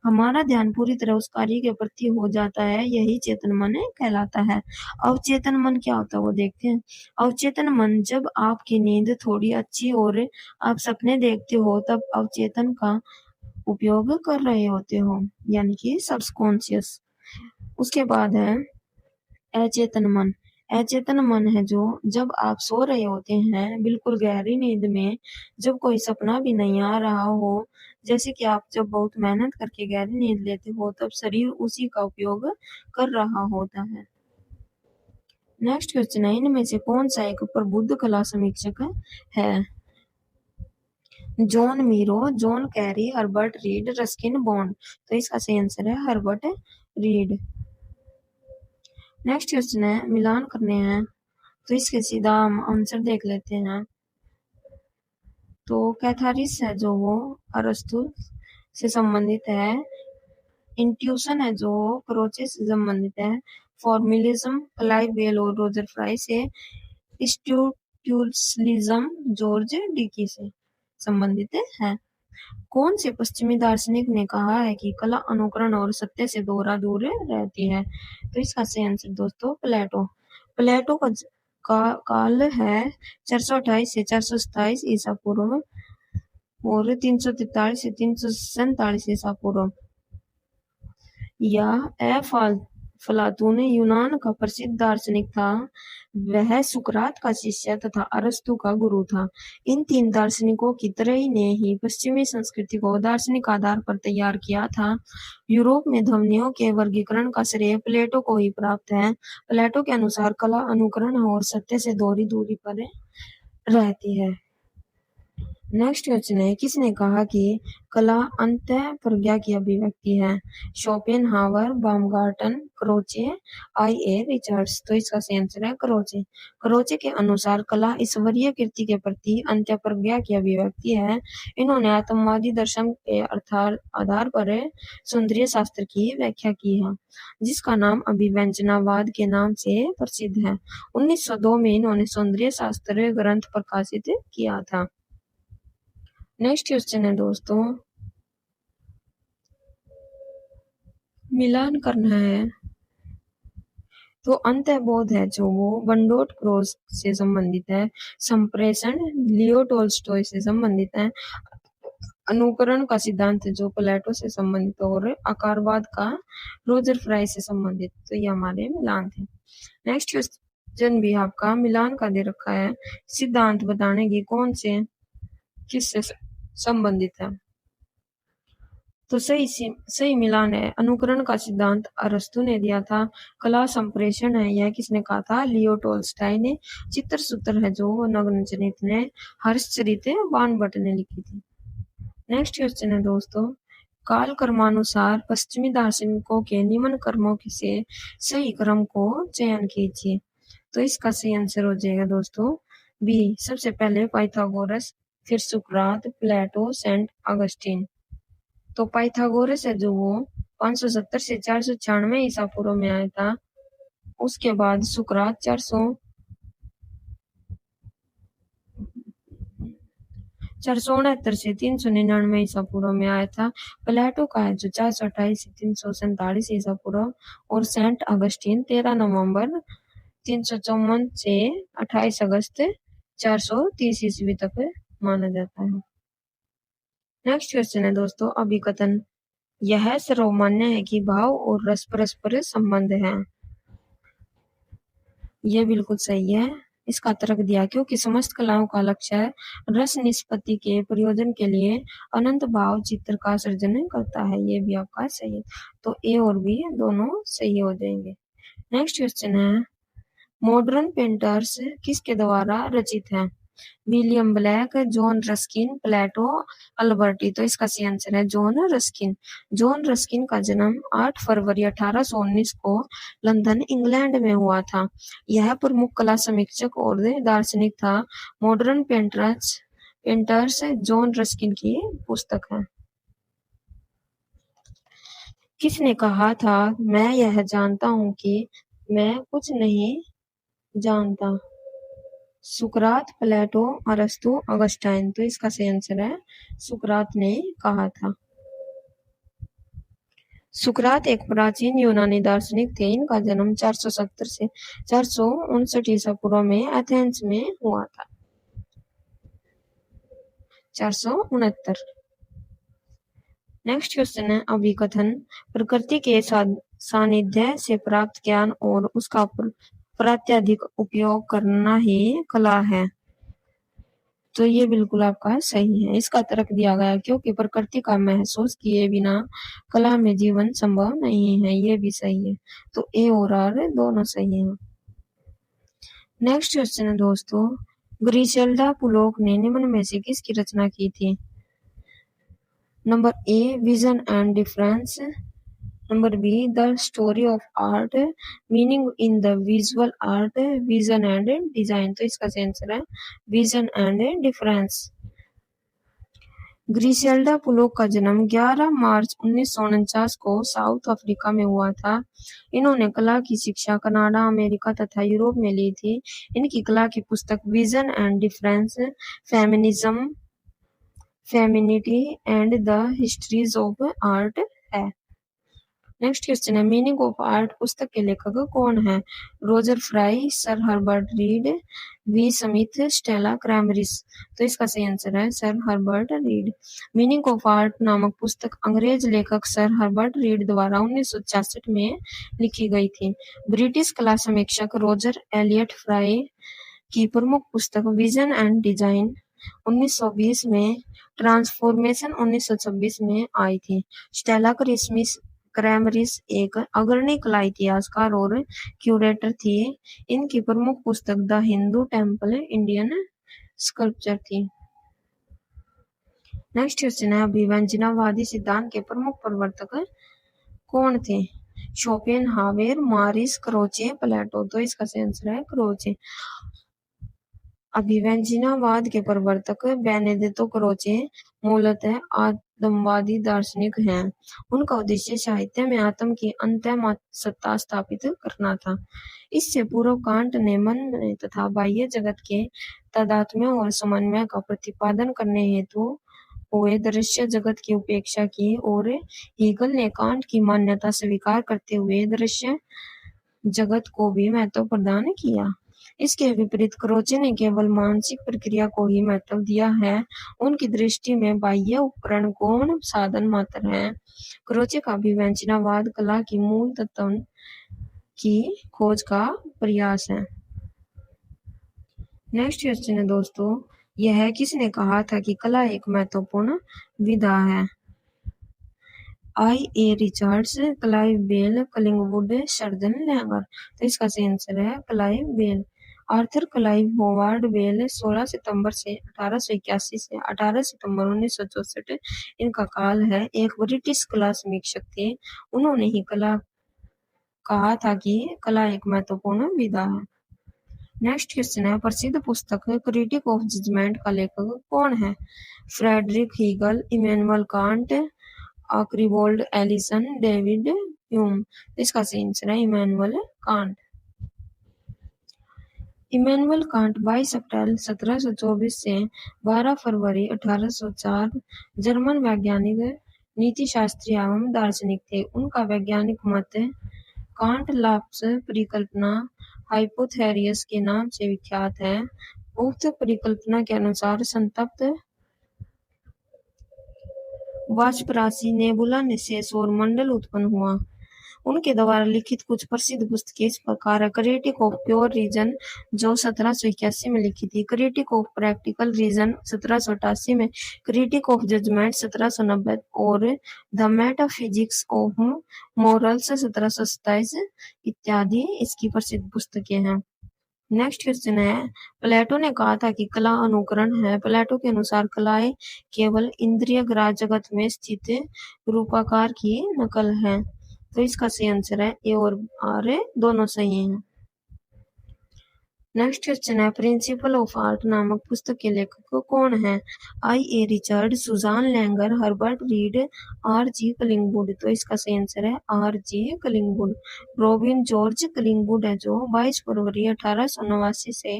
हमारा ध्यान पूरी तरह उस कार्य के प्रति हो जाता है, यही चेतन मन कहलाता है। अवचेतन मन क्या होता है वो देखते हैं। अवचेतन मन जब आपकी नींद थोड़ी अच्छी और आप सपने देखते हो तब अवचेतन का उपयोग कर रहे होते हो, यानी कि सबकॉन्शियस। उसके बाद है अचेतन मन। अचेतन मन है जो जब आप सो रहे होते हैं बिल्कुल गहरी नींद में, जब कोई सपना भी नहीं आ रहा हो, जैसे कि आप जब बहुत मेहनत करके गहरी नींद लेते हो तब शरीर उसी का उपयोग कर रहा होता है। नेक्स्ट क्वेश्चन है, इनमें से कौन सा एक प्रबुद्ध कला समीक्षक है? John Miro, John Kerry, Herbert read, Ruskin bond. तो इसका सही आंसर है हर्बर्ट रीड। नेक्स्ट क्वेश्चन है, मिलान करने हैं तो इसके सीधा हम आंसर देख लेते हैं। तो कैथारिस है जो वो अरस्तु से संबंधित है। इंट्यूशन है जो क्रोचे से संबंधित है। फॉर्मुलिज्म क्लाइव बेल और रोजर फ्राई से। स्ट्रक्चरलिज्म जॉर्ज डिकी से। संबंधित है। कौन से पश्चिमी दार्शनिक ने कहा है कि कला अनुकरण और सत्य से दोहरा दूर रहती है? तो इसका सही आंसर दोस्तों प्लेटो। प्लेटो का काल है 428 से 427 ईसा पूर्व और 343 से 347 ईसा पूर्व। या अफलातून यूनान का प्रसिद्ध दार्शनिक था। वह सुकरात का शिष्य तथा अरस्तु का गुरु था। इन तीन दार्शनिकों की त्रयी ने ही पश्चिमी संस्कृति को दार्शनिक आधार पर तैयार किया था। यूरोप में ध्वनियों के वर्गीकरण का श्रेय प्लेटो को ही प्राप्त है। प्लेटो के अनुसार कला अनुकरण और सत्य से दोहरी दूरी पर रहती है। नेक्स्ट क्वेश्चन है, किसने कहा कि कला अंतःप्रज्ञा की अभिव्यक्ति है? शोपेनहावर, बाumgarten, क्रोचे, I.A. रिचर्ड्स। तो इसका सही आंसर है क्रोचे। क्रोचे के अनुसार कला ईश्वरीय कृति के प्रति अंतःप्रज्ञा की अभिव्यक्ति है। इन्होंने आत्मवादी दर्शन के आधार पर सौंदर्य शास्त्र की व्याख्या की है, जिसका नाम अभिव्यंजनावाद के नाम से प्रसिद्ध है। 1902 में इन्होंने सौंदर्य शास्त्र ग्रंथ प्रकाशित किया था। नेक्स्ट क्वेश्चन है दोस्तों, मिलान करना है। तो अंतःबोध है जो वो बंडोट क्रॉस से संबंधित है। संप्रेषण लियो टोल्स्टॉय से संबंधित है। अनुकरण का सिद्धांत जो प्लेटो से संबंधित और आकारवाद का रोजर फ्राई से संबंधित। तो ये हमारे मिलान थे। नेक्स्ट क्वेश्चन भी आपका मिलान का दे रखा है। सिद्धांत बताने की कौन से किससे संबंधित है? तो सही मिलान है। अनुकरण का सिद्धांत अरस्तु ने दिया था। कला संप्रेषण है, यह किसने कहा था? लियो टोल्स्टॉय ने। चित्रसूत्र है जो नग्नचरित ने हर्षचरित बाणभट्ट ने लिखी थी। नेक्स्ट क्वेश्चन है दोस्तों, काल कर्मानुसार पश्चिमी दार्शनिकों के निम्न कर्मों से सही क्रम को चयन कीजिए। तो इसका सही आंसर हो जाएगा दोस्तों बी। सबसे पहले पाइथागोरस, फिर सुकरात, प्लेटो, सेंट अगस्टिन। तो पाइथागोरस है जो वो 570 से 496 ईसा पूर्व में आया था। उसके बाद सुकरात 469 से 399 ईसा पूर्व में आया था। प्लेटो का है जो 428 से 347 ईसा पूर्व और सेंट अगस्टिन 13 नवंबर 354 से 28 अगस्त 430 ईस्वी तक माना जाता है। नेक्स्ट क्वेश्चन है दोस्तों, अभिकथन। यह सर्वमान्य है कि भाव और रस परस्पर संबंध है। यह बिल्कुल सही है। इसका तर्क दिया क्योंकि समस्त कलाओं का लक्ष्य रस निष्पत्ति के प्रयोजन के लिए अनंत भाव चित्र का सृजन करता है। ये भी आपका सही है। तो ए और बी दोनों सही हो जाएंगे। नेक्स्ट क्वेश्चन है, मॉडर्न पेंटर्स किसके द्वारा रचित है? विलियम ब्लैक, जॉन रस्किन, प्लेटो, अल्बर्टी। तो इसका सही आंसर है जॉन रस्किन। जॉन रस्किन का जन्म 8 फरवरी 1819 को लंदन इंग्लैंड में हुआ था। यह प्रमुख कला समीक्षक और दार्शनिक था। मॉडर्न पेंटर्स जॉन रस्किन की पुस्तक है। किसने कहा था मैं यह जानता हूं कि मैं कुछ नहीं जानता? सुकरात, प्लेटो, अरस्तु, अगस्टाइन। तो इसका सही आंसर है सुकरात ने कहा था। सुकरात एक प्राचीन यूनानी दार्शनिक थे। इनका जन्म 470 से 459 ईसा पूर्व में एथेंस में हुआ था। 469। नेक्स्ट क्वेश्चन है, अभिकथन। प्रकृति के सानिध्य से प्राप्त ज्ञान और उसका प्रात्यधिक उपयोग करना ही कला है। तो ये बिल्कुल आपका सही है। इसका तर्क दिया गया क्योंकि प्रकृति का महसूस किए बिना कला में जीवन संभव नहीं है। ये भी सही है। तो ए और आर दोनों सही है। नेक्स्ट क्वेश्चन है दोस्तों, ग्रिसेल्डा पुलोक ने निम्न में से किसकी रचना की थी? Number A, vision and difference. Number B, the story of art, meaning in the visual art, vision and design. तो इसका आंसर है vision and difference. Griselda Pollock का जन्म 11 मार्च 1949 को साउथ अफ्रीका में हुआ था। इन्होंने कला की शिक्षा कनाडा, अमेरिका तथा यूरोप में ली थी। इनकी कला की पुस्तक vision and difference feminism femininity and the histories of art है। नेक्स्ट क्वेश्चन है, मीनिंग ऑफ आर्ट पुस्तक के लेखक कौन है? Roger Fry, sir Herbert Read, V Smith, Stella Kramrisch. तो इसका सही आंसर है sir Herbert Read. Meaning of art नामक पुस्तक अंग्रेज लेखक सर हर्बर्ट रीड द्वारा 1966 में लिखी गई थी। ब्रिटिश कला समीक्षक रोजर एलियट फ्राई की प्रमुख पुस्तक विजन एंड डिजाइन 1920 में, ट्रांसफॉर्मेशन 1926 में आई थी। स्टेला क्रैमरिस एक अग्रणी कला इतिहासकार और क्यूरेटर थी। इनकी प्रमुख पुस्तक the Hindu temple Indian sculpture थी। नेक्स्ट क्वेश्चन है, अभिव्यंजनावादी सिद्धांत के प्रमुख प्रवर्तक कौन थे? शोपेनहावर, मॉरिस, क्रोचे, प्लेटो। तो इसका सही आंसर है क्रोचे। अभिव्यंजनावाद के प्रवर्तक बेनेडिक्टो क्रोचे मूलतः आदमवादी दार्शनिक हैं। उनका उद्देश्य साहित्य में आत्म की अंतः सत्ता स्थापित करना था। इससे पूर्व कांट ने मन में तथा बाह्य जगत के तादात्म्य और समन्वय का प्रतिपादन करने हेतु हुए दृश्य जगत की उपेक्षा की और हीगल ने कांट की मान्यता स्वीकार करते हुए दृश्य जगत को भी महत्व प्रदान किया। इसके विपरीत क्रोचे ने केवल मानसिक प्रक्रिया को ही महत्व दिया है। उनकी दृष्टि में बाह्य उपकरण गौण साधन मात्र हैं। क्रोचे का अभिव्यंजनावाद कला की मूल तत्व की खोज का प्रयास है। नेक्स्ट क्वेश्चन है दोस्तों, यह किसने कहा था कि कला एक महत्वपूर्ण विधा है? I A. Richards, Clive Bell, Collingwood, Susanne Langer. तो इसका सही आंसर है Clive Bell. Arthur Clive Howard Bell 16 सितंबर से 1881 से 18 सितंबर 1964 इनका काल है। एक ब्रिटिश कला समीक्षक थे। उन्होंने ही कहा था कि कला एक महत्वपूर्ण विधा है। नेक्स्ट क्वेश्चन है, प्रसिद्ध पुस्तक क्रिटिक ऑफ जजमेंट का लेखक कौन है? Friedrich Hegel, Immanuel Kant, Archibald Alison, David Hume. इसका सही आंसर है इमैनुअल कांट। इमैनुअल कांट 22 अप्रैल 1724 से 12 फरवरी 1804 जर्मन वैज्ञानिक, नीतिशास्त्री एवं दार्शनिक थे। उनका वैज्ञानिक मत कांट लाप्स परिकल्पना हाइपोथेसिस के नाम से विख्यात है। उक्त परिकल्पना के अनुसार संतप्त वाष्प राशि नेबुला से सौरमंडल उत्पन्न हुआ। उनके द्वारा लिखित कुछ प्रसिद्ध पुस्तकें इस प्रकार है। क्रिटिक ऑफ प्योर रीजन जो 1781 में लिखी थी, क्रिटिक ऑफ प्रैक्टिकल रीजन 1788 में, क्रिटिक ऑफ जजमेंट 1790 और द मेटाफिजिक्स ऑफ मोरल्स 1727 इत्यादि इसकी प्रसिद्ध पुस्तकें हैं। नेक्स्ट क्वेश्चन है, प्लेटो ने कहा था कि कला अनुकरण है। प्लेटो के अनुसार कलाएं केवल इंद्रिय ग्राह्य जगत में स्थित रूपाकार की नकल है। तो इसका सही आंसर है ए और आर दोनों सही हैं। नेक्स्ट क्वेश्चन है, प्रिंसिपल ऑफ आर्ट नामक पुस्तक के लेखक कौन है? I A. Richard, Susanne Langer, Herbert Read, R G. Collingwood. तो इसका सही आंसर है R G. Collingwood. Robin George Collingwood है जो 22 फरवरी 1889 से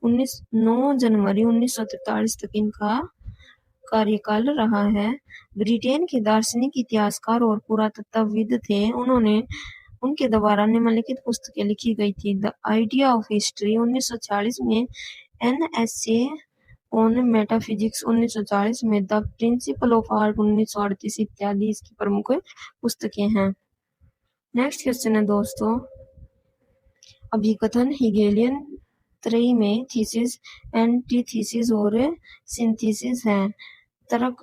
9 जनवरी 1943 तक इनका कार्यकाल रहा है। ब्रिटेन के दार्शनिक, इतिहासकार और पुरातत्वविद थे। उनके द्वारा निम्नलिखित पुस्तकें लिखी गई थी। द आइडिया ऑफ हिस्ट्री 1940 में, एन.एस.ए. ऑन मेटाफिजिक्स 1940 में, द प्रिंसिपल ऑफ आर्ट 1938 इत्यादि इसकी प्रमुख पुस्तकें हैं। नेक्स्ट क्वेश्चन है दोस्तों, अभिकथन हेगेलियन त्रयी में थीसिस, एंटीथीसिस और सिंथेसिस है। तर्क,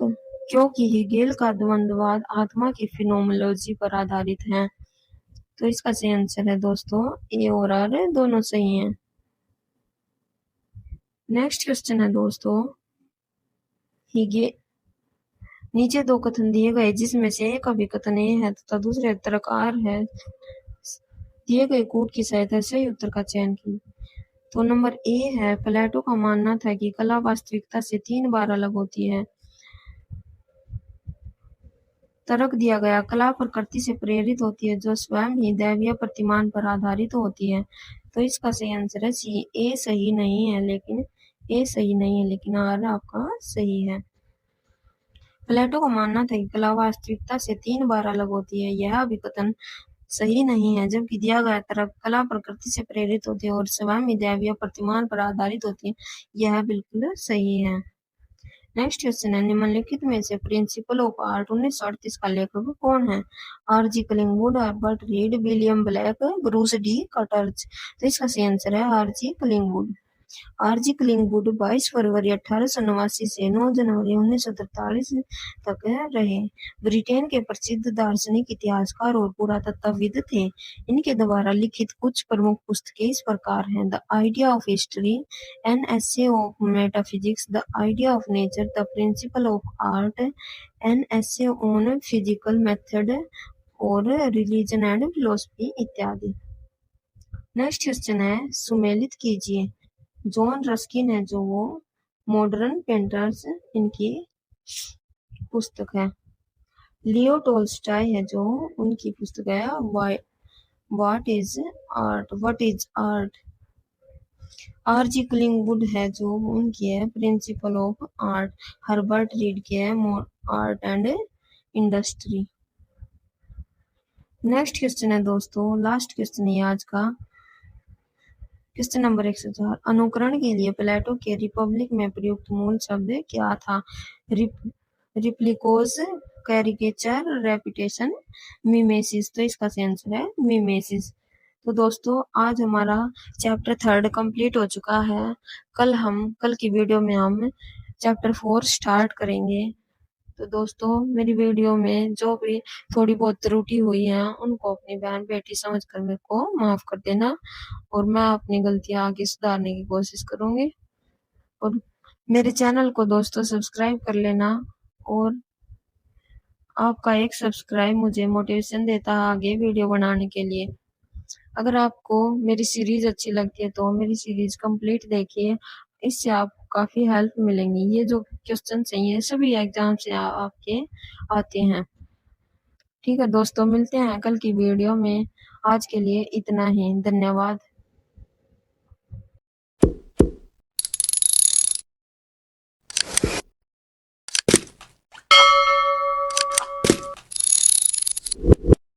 क्योंकि हेगेल का द्वंद्ववाद आत्मा की फिनोमेनोलॉजी पर आधारित है। तो इसका सही आंसर है दोस्तों ए और आर दोनों सही हैं। नेक्स्ट क्वेश्चन है दोस्तों, नीचे दो कथन दिए गए जिसमें से एक अभिकथन ए है तथा दूसरे तर्क आर है। दिए गए कूट की सहायता से सही उत्तर का चयन की। तो नंबर ए है, प्लेटो का मानना था कि कला वास्तविकता से 3 बार अलग होती है। तर्क दिया गया, कला प्रकृति से प्रेरित होती है जो स्वयं ही दैवीय प्रतिमान पर आधारित होती है। तो इसका सही आंसर है सी। ए सही नहीं है लेकिन ए सही नहीं है, लेकिन आर आपका सही है। प्लेटो का मानना था कि कला वास्तविकता से 3 बार अलग होती है। यह अभिकथन सही नहीं है, जबकि दिया गया तर्क कला प्रकृति से प्रेरित होती है और स्वयं ही दैवीय प्रतिमान पर आधारित होती है। यह बिल्कुल सही है। नेक्स्ट क्वेश्चन है, निम्नलिखित में से प्रिंसिपल ऑफ आर्ट 1938 का लेखक कौन है? R G. Collingwood, Herbert Read, William Blake, ब्रूस डी कटर्च। तो इसका सही आंसर है आर.जी. कलिंगवुड। आर.जी. कलिंगवुड 22 फरवरी 1889 से 9 जनवरी 1943 तक रहे। ब्रिटेन के प्रसिद्ध दार्शनिक, इतिहासकार और पुरातत्वविद थे। इनके द्वारा लिखित कुछ प्रमुख पुस्तकें इस प्रकार हैं: the idea of history, an essay of metaphysics, the idea of nature, the principal of art, an essay on physical method और रिलीजन एंड फिलोसफी इत्यादि। नेक्स्ट क्वेश्चन है, सुमेलित कीजिए। जॉन रस्किन है जो वो मॉडर्न पेंटर्स इनकी पुस्तक है। लियो टोल्स्टॉय है जो उनकी पुस्तक है व्हाट इज आर्ट। आर.जी. कलिंगवुड है जो उनकी है principle of art. Herbert read की है art and industry. Next question है दोस्तों, लास्ट क्वेश्चन है आज का, क्वेश्चन नंबर 104। अनुकरण के लिए प्लेटो के रिपब्लिक में प्रयुक्त मूल शब्द क्या था? रिप्लिकोस, कैरिकेचर, रेपिटेशन, मिमेसिस। तो इसका सही आंसर है मिमेसिस। तो दोस्तों आज हमारा चैप्टर 3 कंप्लीट हो चुका है। कल की वीडियो में हम चैप्टर 4 स्टार्ट करेंगे। तो दोस्तों मेरी वीडियो में जो भी थोड़ी बहुत त्रुटि हुई है उनको अपनी बहन बेटी समझकर मेरे को माफ कर देना, और मैं अपनी गलतियां आगे सुधारने की कोशिश करूंगी। और मेरे चैनल को दोस्तों सब्सक्राइब कर लेना, और आपका एक सब्सक्राइब मुझे मोटिवेशन देता है आगे वीडियो बनाने के लिए। अगर आपको मेरी सीरीज अच्छी लगती है तो मेरी सीरीज कंप्लीट देखिए, इससे आपको काफी हेल्प मिलेंगी। ये जो क्वेश्चन चाहिए सभी एग्जाम से आपके आते हैं। ठीक है दोस्तों, मिलते हैं कल की वीडियो में। आज के लिए इतना ही, धन्यवाद।